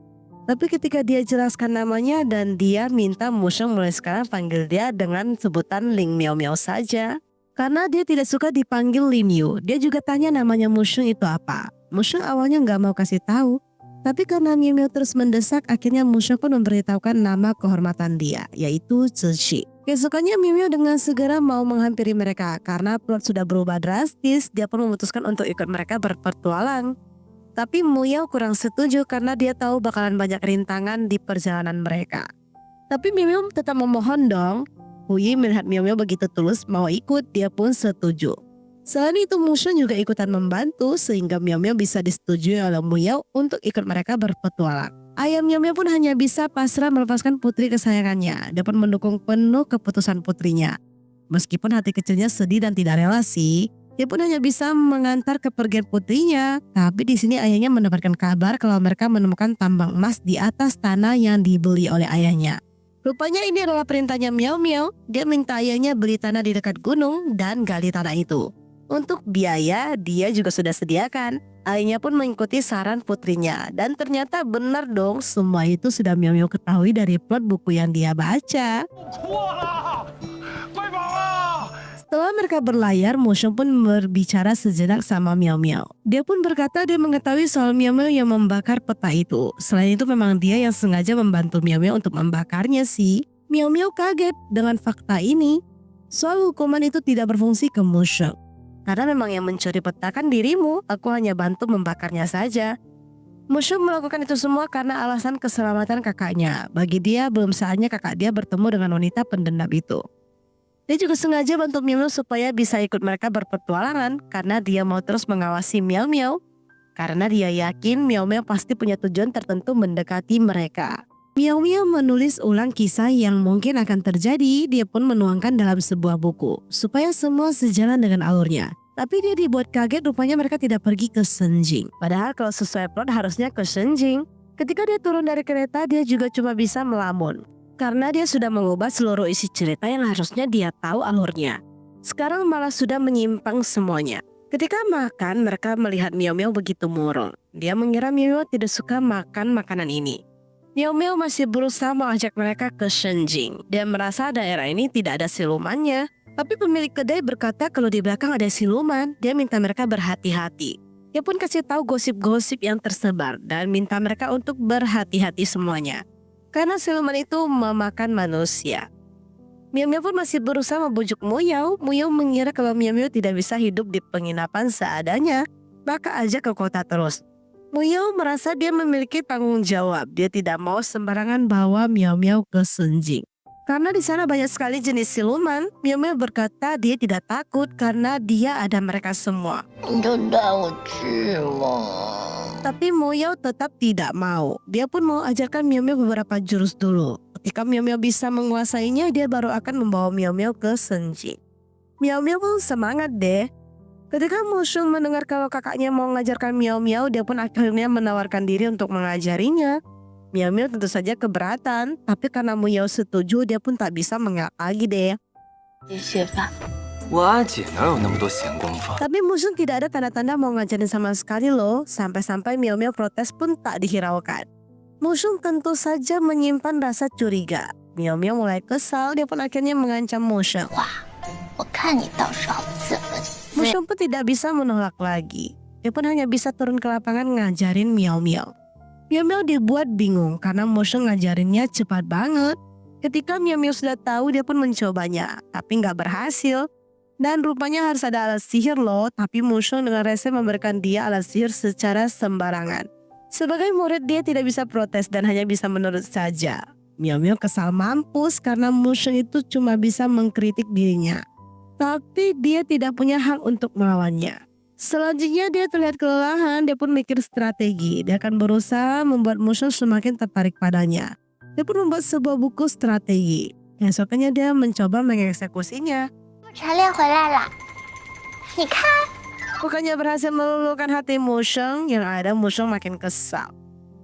Tapi ketika dia jelaskan namanya dan dia minta Musheng mulai sekarang panggil dia dengan sebutan Ling Miao Miao saja. Karena dia tidak suka dipanggil Lin Yu. Dia juga tanya namanya Musheng itu apa. Musheng awalnya nggak mau kasih tahu. Tapi karena Miao Miao terus mendesak, akhirnya Musheng pun memberitahukan nama kehormatan dia, yaitu Zixi. Keesokannya Miao Miao dengan segera mau menghampiri mereka. Karena plot sudah berubah drastis, dia pun memutuskan untuk ikut mereka berpetualang. Tapi Miao kurang setuju karena dia tahu bakalan banyak rintangan di perjalanan mereka. Tapi Miao tetap memohon dong. Huyi melihat Miao begitu tulus mau ikut, dia pun setuju. Selain itu Musheng juga ikutan membantu sehingga Miao bisa disetujui oleh Miao untuk ikut mereka berpetualang. Ayah Miao pun hanya bisa pasrah melepaskan putri kesayangannya. Dia pun mendukung penuh keputusan putrinya. Meskipun hati kecilnya sedih dan tidak rela sih. Dia pun hanya bisa mengantar kepergian putrinya. Tapi di sini ayahnya mendapatkan kabar kalau mereka menemukan tambang emas di atas tanah yang dibeli oleh ayahnya. Rupanya ini adalah perintahnya Miao. Dia minta ayahnya beli tanah di dekat gunung dan gali tanah itu. Untuk biaya dia juga sudah sediakan. Ayahnya pun mengikuti saran putrinya. Dan ternyata benar dong, semua itu sudah Miao ketahui dari plot buku yang dia baca. Setelah mereka berlayar, Musheng pun berbicara sejenak sama Miao. Dia pun berkata dia mengetahui soal Miao yang membakar peta itu. Selain itu memang dia yang sengaja membantu Miao untuk membakarnya sih. Miao kaget dengan fakta ini. Soal hukuman itu tidak berfungsi ke Musheng. Karena memang yang mencuri peta kan dirimu, aku hanya bantu membakarnya saja. Mushung melakukan itu semua karena alasan keselamatan kakaknya. Bagi dia belum saatnya kakak dia bertemu dengan wanita pendendam itu. Dia juga sengaja bantu Miao Miao supaya bisa ikut mereka berpetualangan karena dia mau terus mengawasi Miao Miao. Karena dia yakin Miao Miao pasti punya tujuan tertentu mendekati mereka. Miao Miao menulis ulang kisah yang mungkin akan terjadi, dia pun menuangkan dalam sebuah buku supaya semua sejalan dengan alurnya. Tapi dia dibuat kaget, rupanya mereka tidak pergi ke Shenjing. Padahal kalau sesuai plot harusnya ke Shenjing. Ketika dia turun dari kereta, dia juga cuma bisa melamun. Karena dia sudah mengubah seluruh isi cerita yang harusnya dia tahu alurnya. Sekarang malah sudah menyimpang semuanya. Ketika makan, mereka melihat Miao Miao begitu murung. Dia mengira Miao Miao tidak suka makan makanan ini. Miao Miao masih berusaha mengajak mereka ke Shenjing. Dia merasa daerah ini tidak ada silumannya. Tapi pemilik kedai berkata kalau di belakang ada siluman. Dia minta mereka berhati-hati. Dia pun kasih tahu gosip-gosip yang tersebar dan minta mereka untuk berhati-hati semuanya. Karena siluman itu memakan manusia. Miao Miao pun masih berusaha membujuk Mu Yao. Mu Yao mengira kalau Miao Miao tidak bisa hidup di penginapan seadanya. Maka ajak ke kota terus. Mu Yao merasa dia memiliki tanggung jawab. Dia tidak mau sembarangan bawa Miao Miao ke Shenjing. Karena di sana banyak sekali jenis siluman, Miao Miao berkata dia tidak takut karena dia ada mereka semua. Tapi Mu Yao tetap tidak mau. Dia pun mau ajarkan Miao Miao beberapa jurus dulu. Ketika Miao Miao bisa menguasainya, dia baru akan membawa Miao Miao ke Shenjing. Miao Miao pun semangat deh. Ketika Mushung mendengar kalau kakaknya mau mengajarkan Miao Miao, dia pun akhirnya menawarkan diri untuk mengajarinya. Miao Miao tentu saja keberatan, tapi karena Mu Yao setuju, dia pun tak bisa mengelak lagi deh. 我阿姐哪有那么多闲工夫？ Tapi Mushung tidak ada tanda-tanda mau ngajarin sama sekali loh, sampai-sampai Miao Miao protes pun tak dihiraukan. Mushung tentu saja menyimpan rasa curiga. Miao Miao mulai kesal, dia pun akhirnya mengancam Mushung. 我看你到时候怎么 Mushung pun tidak bisa menolak lagi. Dia pun hanya bisa turun ke lapangan ngajarin Miao Miao. Miao Miao dibuat bingung karena Mushung ngajarinnya cepat banget. Ketika Miao Miao sudah tahu, dia pun mencobanya, tapi nggak berhasil. Dan rupanya harus ada alat sihir loh, tapi Mushung dengan rese memberikan dia alat sihir secara sembarangan. Sebagai murid dia tidak bisa protes dan hanya bisa menurut saja. Miao Miao kesal mampus karena Mushung itu cuma bisa mengkritik dirinya. Tapi dia tidak punya hak untuk melawannya. Selanjutnya dia terlihat kelelahan, dia pun mikir strategi. Dia akan berusaha membuat Mushung semakin tertarik padanya. Dia pun membuat sebuah buku strategi. Esoknya dia mencoba mengeksekusinya. 茶练回来了，你看。 Bukannya berhasil meluluhkan hati Mushung, yang ada Mushung makin kesal.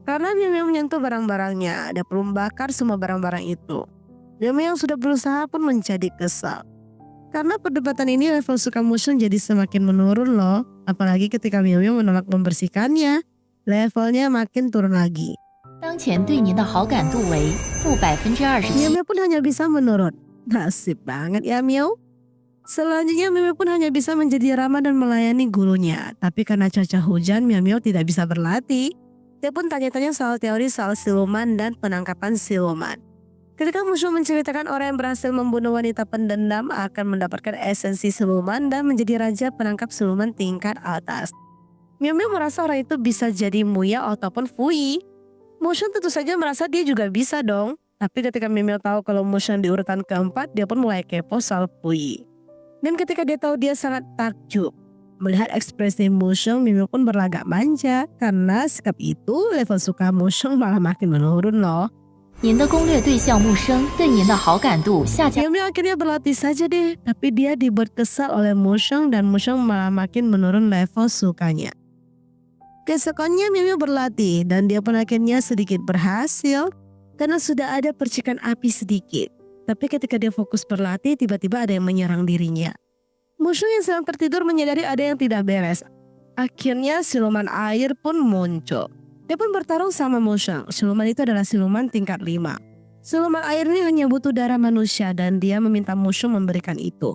Karena Miao Miao menyentuh barang-barangnya, dia perlu membakar semua barang-barang itu. Miao Miao yang sudah berusaha pun menjadi kesal. Karena perdebatan ini level suka Mushung jadi semakin menurun loh. Apalagi ketika Miao Miao menolak membersihkannya, levelnya makin turun lagi. 当前对您的好感度为负27%。 Miao Miao pun hanya bisa menurun. Nasib banget ya Miao. Selanjutnya Miao Miao pun hanya bisa menjadi ramah dan melayani gurunya. Tapi karena cuaca hujan, Miao Miao tidak bisa berlatih. Dia pun tanya-tanya soal teori soal siluman dan penangkapan siluman. Ketika Mushung menceritakan orang yang berhasil membunuh wanita pendendam akan mendapatkan esensi siluman dan menjadi raja penangkap siluman tingkat atas. Miao Miao merasa orang itu bisa jadi Mu Yao ataupun Fui. Mushung tentu saja merasa dia juga bisa dong. Tapi ketika Miao Miao tahu kalau Mushung di urutan keempat, dia pun mulai kepo soal Fui. Dan ketika dia tahu, dia sangat takjub. Melihat ekspresi Mushung, Miao Miao pun berlagak manja. Karena sikap itu, level suka Mushung malah makin menurun loh. 您的攻略对象木生对您的好感度下降。 Miao Miao akhirnya berlatih saja deh. Tapi dia dibuat kesal oleh Mushung dan Mushung malah makin menurun level sukanya. Keesokannya Miao Miao berlatih dan dia pun akhirnya sedikit berhasil. Karena sudah ada percikan api sedikit. Tapi ketika dia fokus berlatih, tiba-tiba ada yang menyerang dirinya. Mushung yang sedang tertidur menyadari ada yang tidak beres. Akhirnya siluman air pun muncul. Dia pun bertarung sama Mushung. Siluman itu adalah siluman tingkat 5. Siluman air ini hanya butuh darah manusia dan dia meminta Mushung memberikan itu.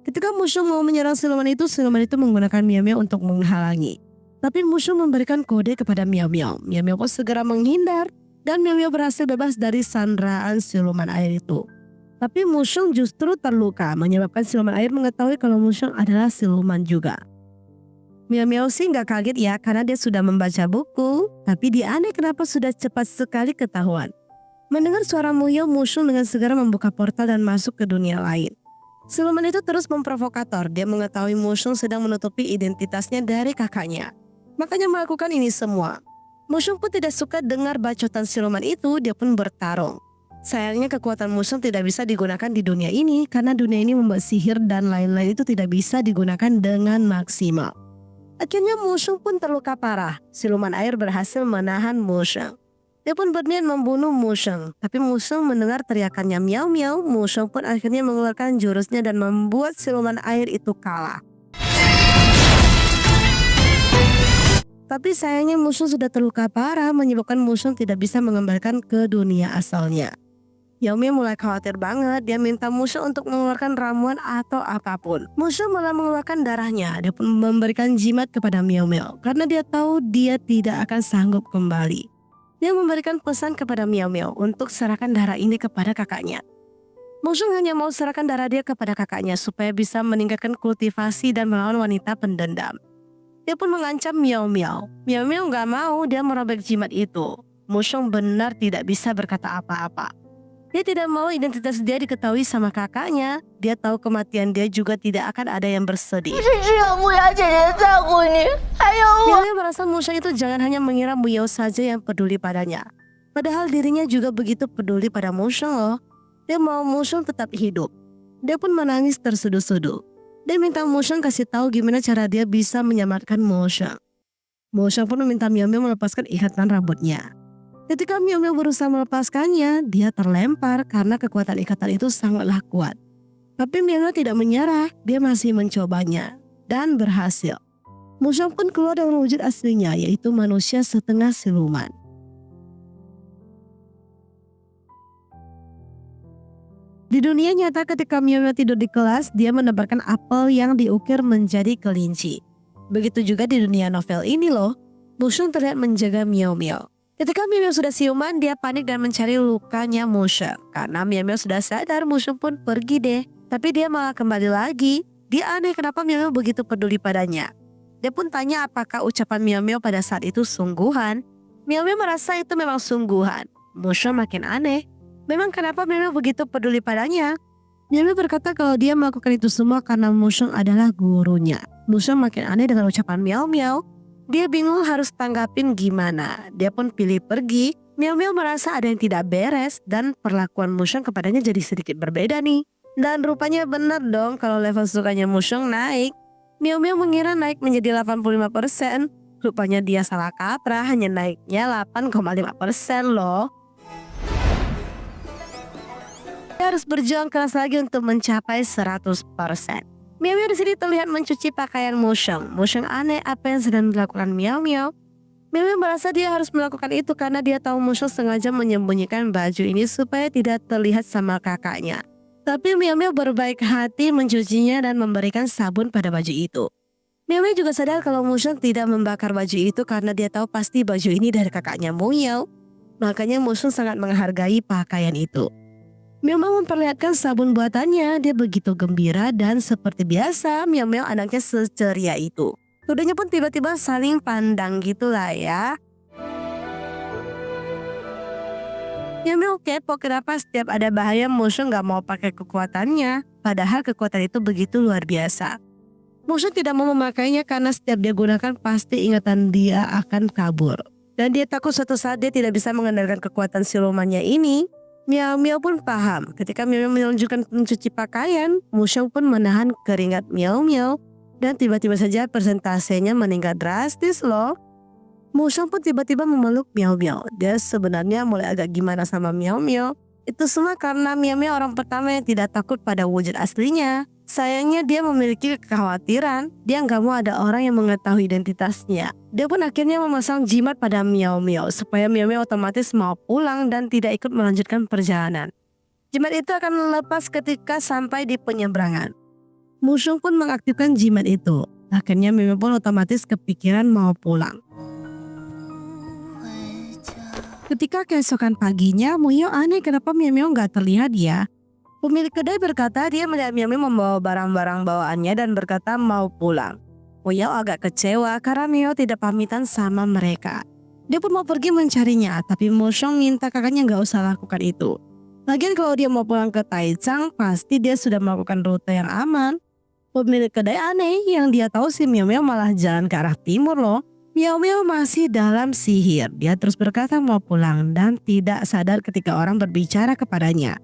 Ketika Mushung mau menyerang siluman itu menggunakan Miao Miao untuk menghalangi. Tapi Mushung memberikan kode kepada Miao Miao. Miao Miao pun segera menghindar dan Miao Miao berhasil bebas dari sandraan siluman air itu. Tapi Mushung justru terluka, menyebabkan siluman air mengetahui kalau Mushung adalah siluman juga. Miao Miao sih nggak kaget ya karena dia sudah membaca buku, tapi dia aneh kenapa sudah cepat sekali ketahuan. Mendengar suara Muyo, Mushung dengan segera membuka portal dan masuk ke dunia lain. Siluman itu terus memprovokator, dia mengetahui Mushung sedang menutupi identitasnya dari kakaknya. Makanya melakukan ini semua. Mushung pun tidak suka dengar bacotan siluman itu, dia pun bertarung. Sayangnya kekuatan Mushung tidak bisa digunakan di dunia ini karena dunia ini membuat sihir dan lain-lain itu tidak bisa digunakan dengan maksimal. Akhirnya Mushung pun terluka parah. Siluman air berhasil menahan Mushung. Dia pun berniat membunuh Mushung, tapi Mushung mendengar teriakannya Miao Miao. Mushung pun akhirnya mengeluarkan jurusnya dan membuat siluman air itu kalah. Tapi sayangnya Mushung sudah terluka parah, menyebabkan Mushung tidak bisa mengembalikan ke dunia asalnya. Miao Miao mulai khawatir banget, dia minta Mushung untuk mengeluarkan ramuan atau apapun. Mushung malah mengeluarkan darahnya, dia pun memberikan jimat kepada Miao Miao karena dia tahu dia tidak akan sanggup kembali. Dia memberikan pesan kepada Miao Miao untuk serahkan darah ini kepada kakaknya. Mushung hanya mau serahkan darah dia kepada kakaknya supaya bisa meningkatkan kultivasi dan melawan wanita pendendam. Dia pun mengancam Miao Miao. Miao Miao gak mau, dia merobek jimat itu. Mushung benar tidak bisa berkata apa-apa. Dia tidak mau identitas dia diketahui sama kakaknya. Dia tahu kematian dia juga tidak akan ada yang bersedih. Miao merasa Mushung itu jangan hanya mengira Muyo saja yang peduli padanya. Padahal dirinya juga begitu peduli pada Mushung loh. Dia mau Mushung tetap hidup. Dia pun menangis tersudu-sudu. Dia minta Mushung kasih tahu gimana cara dia bisa menyelamatkan Mushung. Mushung pun meminta Miao Miao melepaskan ikatan rambutnya. Ketika Miao Miao berusaha melepaskannya, dia terlempar karena kekuatan ikatan itu sangatlah kuat. Tapi Miao Miao tidak menyerah, dia masih mencobanya dan berhasil. Mushung pun keluar dengan wujud aslinya, yaitu manusia setengah siluman. Di dunia nyata ketika Miao Miao tidur di kelas, dia menebarkan apel yang diukir menjadi kelinci. Begitu juga di dunia novel ini loh, Mushung terlihat menjaga Miao Miao. Ketika Miao Miao sudah siuman, dia panik dan mencari lukanya Mushung. Karena Miao Miao sudah sadar, Mushung pun pergi deh. Tapi dia malah kembali lagi. Dia aneh kenapa Miao Miao begitu peduli padanya. Dia pun tanya apakah ucapan Miao Miao pada saat itu sungguhan. Miao Miao merasa itu memang sungguhan. Mushung makin aneh. Memang kenapa Miao Miao begitu peduli padanya? Miao Miao berkata kalau dia melakukan itu semua karena Mushung adalah gurunya. Mushung makin aneh dengan ucapan Miao Miao. Dia bingung harus tanggapin gimana. Dia pun pilih pergi. Miao Miao merasa ada yang tidak beres dan perlakuan Mushung kepadanya jadi sedikit berbeda nih. Dan rupanya benar dong kalau level sukanya Mushung naik. Miao Miao mengira naik menjadi 85%. Rupanya dia salah kaprah, hanya naiknya 8,5% loh. Dia harus berjuang keras lagi untuk mencapai 100%. Miao Miao di sini terlihat mencuci pakaian Mushung. Mushung aneh apa yang sedang dilakukan Miao Miao. Miao Miao merasa dia harus melakukan itu karena dia tahu Mushung sengaja menyembunyikan baju ini supaya tidak terlihat sama kakaknya. Tapi Miao Miao berbaik hati mencucinya dan memberikan sabun pada baju itu. Miao Miao juga sadar kalau Mushung tidak membakar baju itu karena dia tahu pasti baju ini dari kakaknya Muyo. Makanya Mushung sangat menghargai pakaian itu. Miao Miao memperlihatkan sabun buatannya. Dia begitu gembira dan seperti biasa Miao Miao anaknya seceria itu. Keduanya pun tiba-tiba saling pandang gitulah ya. Miao Miao kepo kenapa setiap ada bahaya Mushung gak mau pakai kekuatannya. Padahal kekuatan itu begitu luar biasa. Mushung tidak mau memakainya karena setiap dia gunakan pasti ingatan dia akan kabur. Dan dia takut suatu saat dia tidak bisa mengandalkan kekuatan silumannya ini. Miao Miao pun paham. Ketika Miao Miao menunjukkan mencuci pakaian, Mushung pun menahan keringat Miao Miao. Dan tiba-tiba saja persentasenya meningkat drastis loh. Mushung pun tiba-tiba memeluk Miao Miao. Dia sebenarnya mulai agak gimana sama Miao Miao. Itu semua karena Miao Miao orang pertama yang tidak takut pada wujud aslinya. Sayangnya dia memiliki kekhawatiran. Dia nggak mau ada orang yang mengetahui identitasnya. Dia pun akhirnya memasang jimat pada Miao Miao supaya Miao Miao otomatis mau pulang dan tidak ikut melanjutkan perjalanan. Jimat itu akan lepas ketika sampai di penyeberangan. Mushung pun mengaktifkan jimat itu. Akhirnya Miao Miao pun otomatis kepikiran mau pulang. Ketika keesokan paginya, Muyo aneh kenapa Miao Miao nggak terlihat ya. Pemilik kedai berkata dia melihat Miao Miao membawa barang-barang bawaannya dan berkata mau pulang. Miao agak kecewa karena Miao tidak pamitan sama mereka. Dia pun mau pergi mencarinya, tapi Mu Sheng minta kakaknya gak usah lakukan itu. Lagian kalau dia mau pulang ke Taicang, pasti dia sudah melakukan rute yang aman. Pemilik kedai aneh, yang dia tahu si Miao Miao malah jalan ke arah timur loh. Miao Miao masih dalam sihir. Dia terus berkata mau pulang dan tidak sadar ketika orang berbicara kepadanya.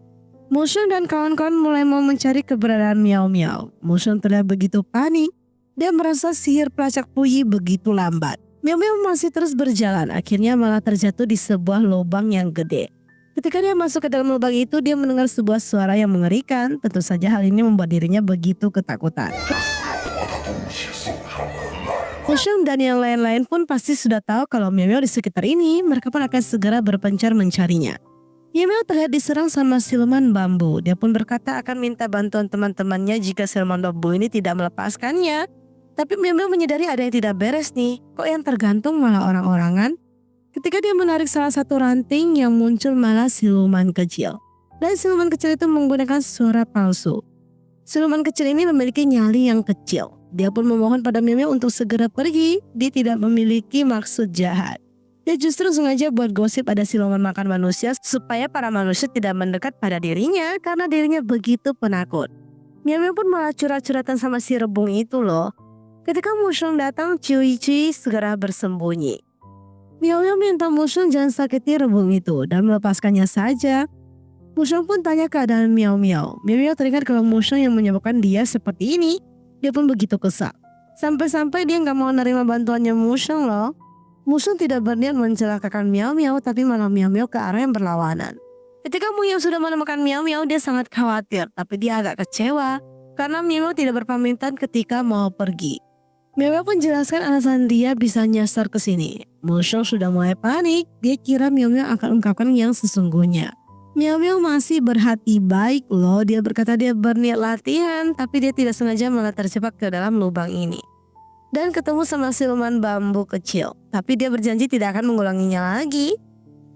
Mu Sheng dan kawan-kawan mulai mau mencari keberadaan Miao Miao. Mu Sheng terlihat begitu panik. Dia merasa sihir pelacak Puyi begitu lambat. Miao Miao masih terus berjalan, akhirnya malah terjatuh di sebuah lubang yang gede. Ketika dia masuk ke dalam lubang itu, dia mendengar sebuah suara yang mengerikan. Tentu saja hal ini membuat dirinya begitu ketakutan. Mu Sheng dan yang lain-lain pun pasti sudah tahu kalau Miao Miao di sekitar ini. Mereka pun akan segera berpencar mencarinya. Miao Miao terlihat diserang sama siluman bambu. Dia pun berkata akan minta bantuan teman-temannya jika siluman bambu ini tidak melepaskannya. Tapi Miao Miao menyadari ada yang tidak beres nih. Kok yang tergantung malah orang-orangan? Ketika dia menarik salah satu ranting, yang muncul malah siluman kecil. Dan siluman kecil itu menggunakan suara palsu. Siluman kecil ini memiliki nyali yang kecil. Dia pun memohon pada Miao Miao untuk segera pergi. Dia tidak memiliki maksud jahat. Dia justru sengaja buat gosip ada siluman makan manusia supaya para manusia tidak mendekat pada dirinya karena dirinya begitu penakut. Miao Miao pun malah curhat-curhatan sama si rebung itu loh. Ketika Mu Sheng datang, Cui segera bersembunyi. Miao Miao minta Mu Sheng jangan sakiti rebung itu dan melepaskannya saja. Mu Sheng pun tanya keadaan Miao Miao. Miao Miao teringat kalau Mu Sheng yang menyebabkan dia seperti ini. Dia pun begitu kesal. Sampai-sampai dia gak mau nerima bantuannya Mu Sheng loh. Mu Sheng tidak berniat mencelakakan Miao Miao, tapi malah Miao Miao ke arah yang berlawanan. Ketika Mu Miao sudah menemukan Miao Miao, dia sangat khawatir, tapi dia agak kecewa karena Miao Miao tidak berpamitan ketika mau pergi. Miao Miao pun jelaskan alasan dia bisa nyasar ke sini. Mu Sheng sudah mulai panik, dia kira Miao Miao akan ungkapkan yang sesungguhnya. Miao Miao masih berhati baik loh, dia berkata dia berniat latihan, tapi dia tidak sengaja malah terjebak ke dalam lubang ini. Dan ketemu sama siluman bambu kecil, tapi dia berjanji tidak akan mengulanginya lagi.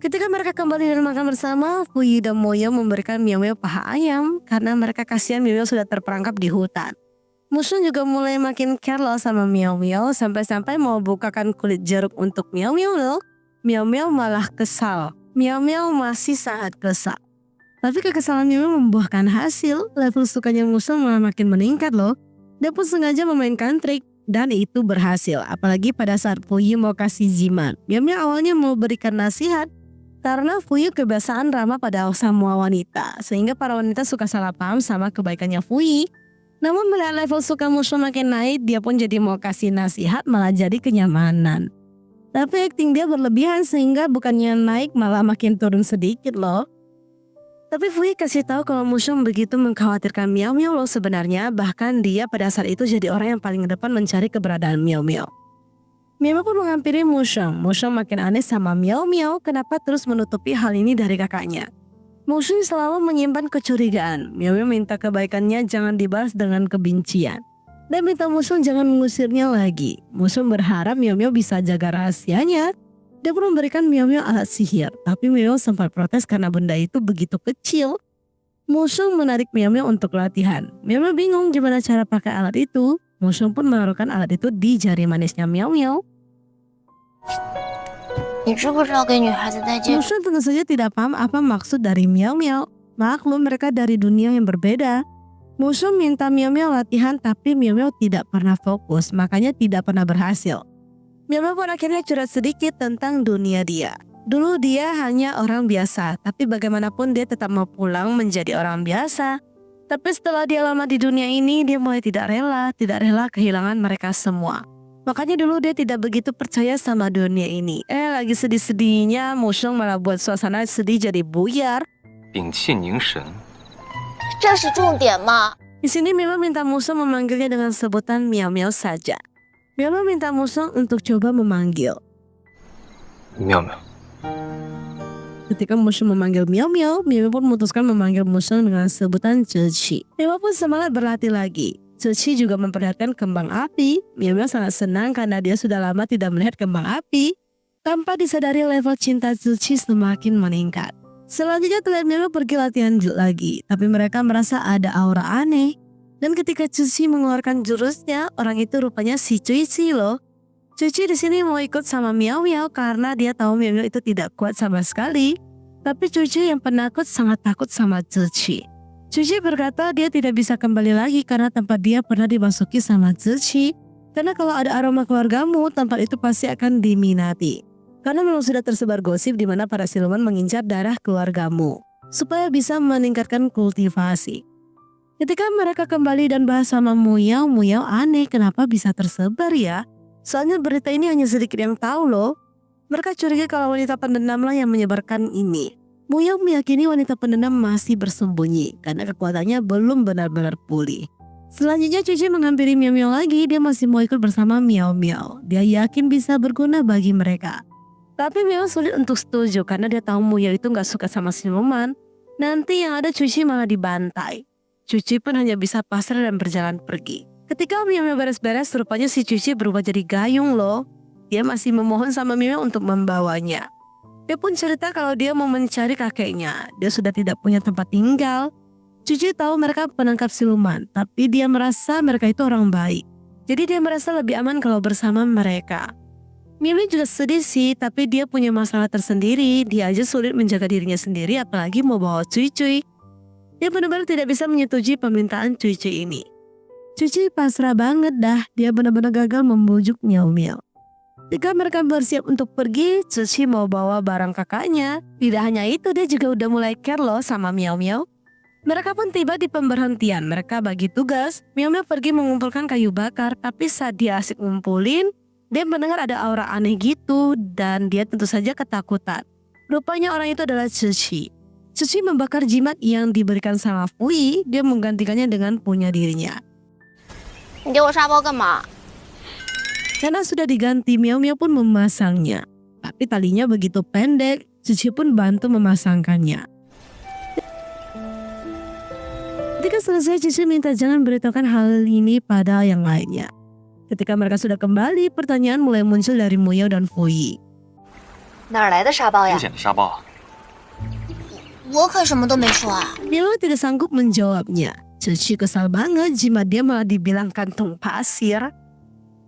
Ketika mereka kembali dan makan bersama, Puyi dan Moyo memberikan Miao Miao paha ayam karena mereka kasihan Miao Miao sudah terperangkap di hutan. Mu Sheng juga mulai makin care loh sama Miao Miao, sampai-sampai mau bukakan kulit jeruk untuk Miao Miao loh. Miao Miao malah kesal. Miao Miao masih sangat kesal. Tapi kekesalan Miao Miao membuahkan hasil. Level sukanya Mu Sheng malah makin meningkat loh. Dia pun sengaja memainkan trik dan itu berhasil. Apalagi pada saat Puyi mau kasih jimat. Miao Miao awalnya mau berikan nasihat karena Puyi kebiasaan ramah pada semua wanita, sehingga para wanita suka salah paham sama kebaikannya Puyi. Namun melihat level suka Mu Sheng makin naik, dia pun jadi mau kasih nasihat malah jadi kenyamanan. Tapi akting dia berlebihan sehingga bukannya naik malah makin turun sedikit loh. Tapi Puyi kasih tahu kalau Mu Sheng begitu mengkhawatirkan Miao Miao loh sebenarnya, bahkan dia pada saat itu jadi orang yang paling depan mencari keberadaan Miao Miao. Miao Miao pun menghampiri Mu Sheng. Mu Sheng makin aneh sama Miao Miao, kenapa terus menutupi hal ini dari kakaknya. Mu Sheng selalu menyimpan kecurigaan. Miao Miao minta kebaikannya jangan dibalas dengan kebencian. Dan minta Mu Sheng jangan mengusirnya lagi. Mu Sheng berharap Miao Miao bisa jaga rahasianya. Dia pun memberikan Miao Miao alat sihir. Tapi Miao Miao sempat protes karena benda itu begitu kecil. Mu Sheng menarik Miao Miao untuk latihan. Miao Miao bingung gimana cara pakai alat itu. Mu Sheng pun menaruhkan alat itu di jari manisnya Miao Miao. 你知不知道给女孩子戴戒 Mu 指 Sheng tentu saja tidak paham apa maksud dari Miao Miao. Maklum mereka dari dunia yang berbeda. Mu Sheng minta Miao Miao latihan tapi Miao Miao tidak pernah fokus, makanya tidak pernah berhasil. Miao Miao pun akhirnya curhat sedikit tentang dunia dia. Dulu dia hanya orang biasa, tapi bagaimanapun dia tetap mau pulang menjadi orang biasa. Tapi setelah dia lama di dunia ini, dia mulai tidak rela kehilangan mereka semua. Makanya dulu dia tidak begitu percaya sama dunia ini. Lagi sedih-sedihnya, Mu Sheng malah buat suasana sedih jadi buyar. 屏气凝神， 这是重点吗？ Di sini Miao Miao minta Mu Sheng memanggilnya dengan sebutan Miao Miao saja. Miao Miao minta Mu Sheng untuk coba memanggil. 妙妙， Ketika Mu Sheng memanggil Miao Miao, Miao Miao pun memutuskan memanggil Mu Sheng dengan sebutan Zeci. Miao Miao pun semangat berlatih lagi. Zeci juga memperlihatkan kembang api. Miao Miao sangat senang karena dia sudah lama tidak melihat kembang api. Tanpa disadari level cinta Zeci semakin meningkat. Selanjutnya terlihat Miao pergi latihan lagi, tapi mereka merasa ada aura aneh. Dan ketika Cuci mengeluarkan jurusnya, orang itu rupanya si Cuici loh. Cuci di sini mau ikut sama Miao Miao karena dia tahu Miao Miao itu tidak kuat sama sekali. Tapi Cuci yang penakut sangat takut sama Cuci. Cuci berkata dia tidak bisa kembali lagi karena tempat dia pernah dimasuki sama Cuci. Karena kalau ada aroma keluargamu, tempat itu pasti akan diminati. Karena memang sudah tersebar gosip di mana para siluman mengincar darah keluargamu supaya bisa meningkatkan kultivasi. Ketika mereka kembali dan bahas sama Muyao, Muyao aneh kenapa bisa tersebar ya? Soalnya berita ini hanya sedikit yang tahu loh. Mereka curiga kalau wanita pendendamlah yang menyebarkan ini. Muyao meyakini wanita pendendam masih bersembunyi karena kekuatannya belum benar-benar pulih. Selanjutnya Cuci menghampiri Miao Miao lagi, dia masih mau ikut bersama Miao Miao. Dia yakin bisa berguna bagi mereka. Tapi Miao sulit untuk setuju karena dia tahu Muyao itu gak suka sama siluman. Nanti yang ada Cuci malah dibantai. Cuci pun hanya bisa pasrah dan berjalan pergi. Ketika Miao Miao beres-beres, rupanya si Cuci berubah jadi gayung loh. Dia masih memohon sama Miao untuk membawanya. Dia pun cerita kalau dia mau mencari kakeknya. Dia sudah tidak punya tempat tinggal. Cuci tahu mereka penangkap siluman, tapi dia merasa mereka itu orang baik. Jadi dia merasa lebih aman kalau bersama mereka. Miao Miao juga sedih sih, tapi dia punya masalah tersendiri. Dia aja sulit menjaga dirinya sendiri, apalagi mau bawa Cuy-Cuy. Dia benar-benar tidak bisa menyetujui permintaan Cuy-Cuy ini. Cuy-Cuy pasrah banget dah, dia benar-benar gagal membujuk Miao Miao. Ketika mereka bersiap untuk pergi, Cuy mau bawa barang kakaknya. Tidak hanya itu, dia juga udah mulai care loh sama Miao Miao. Mereka pun tiba di pemberhentian, mereka bagi tugas. Miao Miao pergi mengumpulkan kayu bakar, tapi saat dia asik ngumpulin, dia mendengar ada aura aneh gitu dan dia tentu saja ketakutan. Rupanya orang itu adalah Cuci. Cuci membakar jimat yang diberikan sama Fui, dia menggantikannya dengan punya dirinya. 你给我沙包干嘛？ Karena sudah diganti, Miao Miao pun memasangnya. Tapi talinya begitu pendek, Cuci pun bantu memasangkannya. Ketika selesai, Cuci minta jangan beritahukan hal ini pada yang lainnya. Ketika mereka sudah kembali, pertanyaan mulai muncul dari Muyao dan Fui. 哪儿来的沙包呀丢？捡的沙包。我可什么都没说啊。 Miao tidak sanggup menjawabnya. Cuci kesal banget, jimat dia malah dibilang kantung pasir.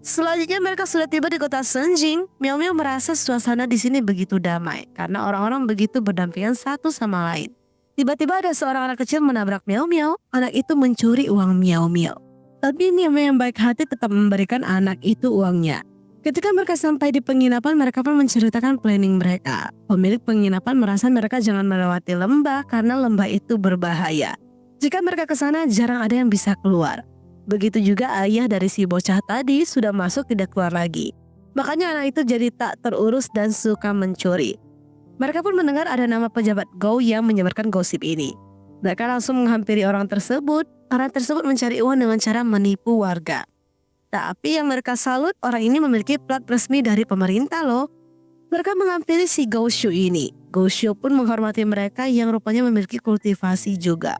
Selanjutnya mereka sudah tiba di kota Senjing. Miao Miao merasa suasana di sini begitu damai karena orang-orang begitu berdampingan satu sama lain. Tiba-tiba ada seorang anak kecil menabrak Miao Miao. Anak itu mencuri uang Miao Miao. Tapi Miao Miao yang baik hati tetap memberikan anak itu uangnya. Ketika mereka sampai di penginapan, mereka pun menceritakan planning mereka. Pemilik penginapan merasa mereka jangan melewati lembah karena lembah itu berbahaya. Jika mereka ke sana, jarang ada yang bisa keluar. Begitu juga ayah dari si bocah tadi sudah masuk tidak keluar lagi. Makanya anak itu jadi tak terurus dan suka mencuri. Mereka pun mendengar ada nama pejabat Gou yang menyebarkan gosip ini. Mereka langsung menghampiri orang tersebut. Orang tersebut mencari uang dengan cara menipu warga. Tapi yang mereka salut, orang ini memiliki plat resmi dari pemerintah loh. Mereka menghampiri si Gou Shu ini. Gou Shu pun menghormati mereka yang rupanya memiliki kultivasi juga.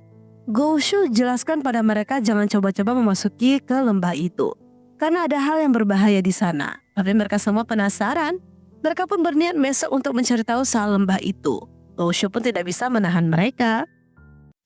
Gou Shu jelaskan pada mereka jangan coba-coba memasuki ke lembah itu. Karena ada hal yang berbahaya di sana. Tapi mereka semua penasaran. Mereka pun berniat besok untuk mencari tahu soal lembah itu. Gou Shu pun tidak bisa menahan mereka.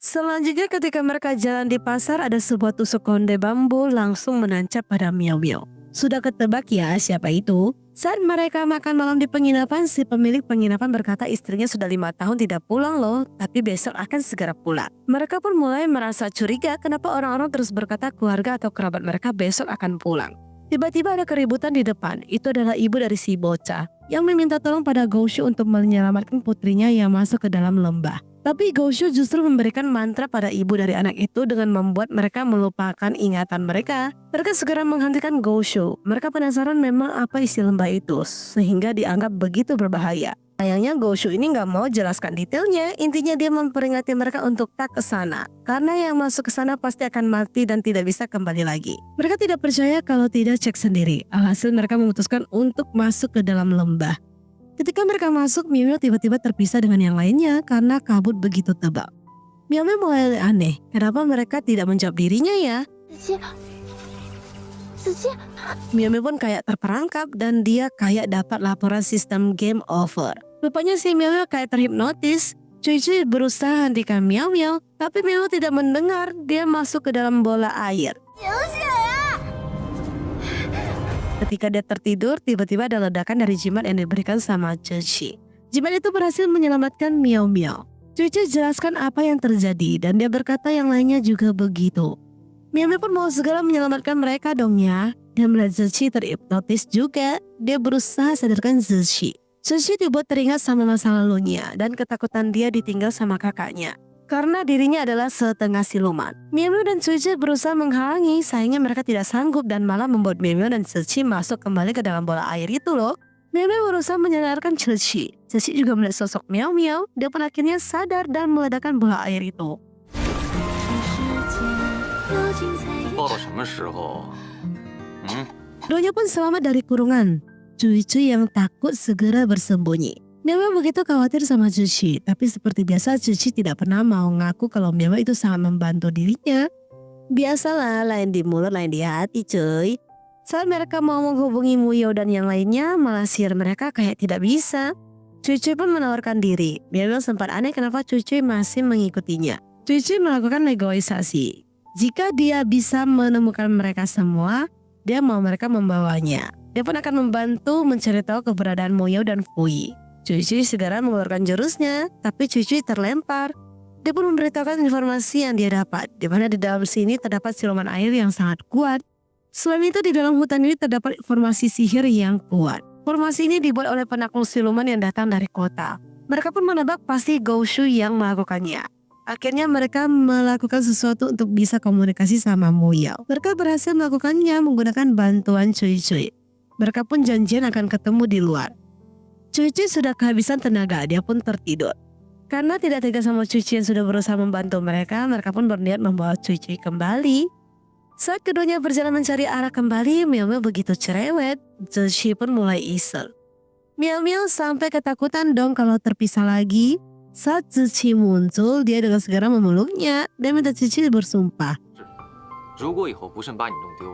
Selanjutnya ketika mereka jalan di pasar, ada sebuah tusuk konde bambu langsung menancap pada Miao Miao. Sudah ketebak ya siapa itu? Saat mereka makan malam di penginapan, si pemilik penginapan berkata istrinya sudah 5 tahun tidak pulang loh, tapi besok akan segera pulang. Mereka pun mulai merasa curiga kenapa orang-orang terus berkata keluarga atau kerabat mereka besok akan pulang. Tiba-tiba ada keributan di depan, itu adalah ibu dari si bocah yang meminta tolong pada Gou Shu untuk menyelamatkan putrinya yang masuk ke dalam lembah. Tapi Gou Shu justru memberikan mantra pada ibu dari anak itu dengan membuat mereka melupakan ingatan mereka. Mereka segera menghentikan Gou Shu. Mereka penasaran memang apa isi lembah itu, sehingga dianggap begitu berbahaya. Sayangnya Gou Shu ini nggak mau jelaskan detailnya. Intinya dia memperingati mereka untuk tak ke sana. Karena yang masuk ke sana pasti akan mati dan tidak bisa kembali lagi. Mereka tidak percaya kalau tidak cek sendiri. Alhasil mereka memutuskan untuk masuk ke dalam lembah. Ketika mereka masuk, Miao Miao tiba-tiba terpisah dengan yang lainnya karena kabut begitu tebal. Miao Miao mulai aneh, kenapa mereka tidak menjawab dirinya ya? 子期， Miao Miao pun kayak terperangkap dan dia kayak dapat laporan sistem game over. Rupanya si Miao Miao kayak terhipnotis. Cuy berusaha hentikan Miao Miao, tapi Miao Miao tidak mendengar. Dia masuk ke dalam bola air. Ketika dia tertidur, tiba-tiba ada ledakan dari jimat yang diberikan sama Cuy. Jimat itu berhasil menyelamatkan Miao Miao. Cuy jelaskan apa yang terjadi dan dia berkata yang lainnya juga begitu. Miao Miao pun mau segera menyelamatkan mereka dong ya. Dan melihat Ziqi terhipnotis juga, dia berusaha sadarkan Ziqi. Ziqi dibuat teringat sama masa lalunya dan ketakutan dia ditinggal sama kakaknya. Karena dirinya adalah setengah siluman. Miao Miao dan Cuy berusaha menghalangi, sayangnya mereka tidak sanggup dan malah membuat Miao Miao dan Ziqi masuk kembali ke dalam bola air itu loh. Miao Miao berusaha menyadarkan Ziqi. Ziqi juga melihat sosok Miao Miao, dia pun akhirnya sadar dan meledakkan bola air itu. 报到什么时候？ Keduanya pun selamat dari kurungan. Cuy yang takut segera bersembunyi. Miao Miao begitu khawatir sama Cuy, tapi seperti biasa Cuy tidak pernah mau ngaku kalau Miao Miao itu sangat membantu dirinya. Biasalah, lain di mulut lain di hati cuy. Saat mereka mau menghubungi Muyo dan yang lainnya, malah sihir mereka kayak tidak bisa. Cuy pun menawarkan diri. Miao Miao sempat aneh kenapa Cuy masih mengikutinya. Cuy melakukan negosiasi. Jika dia bisa menemukan mereka semua, dia mau mereka membawanya. Dia pun akan membantu mencari tahu keberadaan Muyo dan Fui. Cuy segera mengeluarkan jurusnya, tapi Cuy terlempar. Dia pun memberitahukan informasi yang dia dapat, di mana di dalam sini terdapat siluman air yang sangat kuat. Selain itu di dalam hutan ini terdapat informasi sihir yang kuat. Formasi ini dibuat oleh penakluk siluman yang datang dari kota. Mereka pun menebak pasti Gou Shu yang melakukannya. Akhirnya mereka melakukan sesuatu untuk bisa komunikasi sama Muyo. Mereka berhasil melakukannya menggunakan bantuan Cuy. Mereka pun janjian akan ketemu di luar. Cuy sudah kehabisan tenaga, dia pun tertidur. Karena tidak tega sama Cuy yang sudah berusaha membantu mereka pun berniat membawa Cuy kembali. Saat keduanya berjalan mencari arah kembali, Miao Miao begitu cerewet, Cuy pun mulai iseng. Miao Miao sampai ketakutan dong kalau terpisah lagi. Saat Ziqi muncul, dia dengan segera memeluknya dan minta Ziqi bersumpah. 如果以后不慎把你弄丢，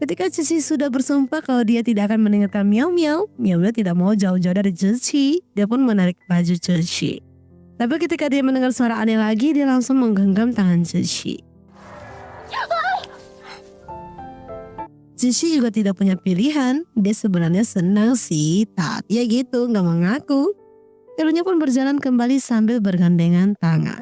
Ketika Ziqi sudah bersumpah kalau dia tidak akan meninggalkan Miao Miao, Miao Miao tidak mau jauh-jauh dari Ziqi. Dia pun menarik baju Ziqi. Tapi ketika dia mendengar suara aneh lagi, dia langsung menggenggam tangan Ziqi. Ziqi juga tidak punya pilihan. Dia sebenarnya senang sih, tapi ya gitu, nggak mengaku. Keduanya pun berjalan kembali sambil bergandengan tangan.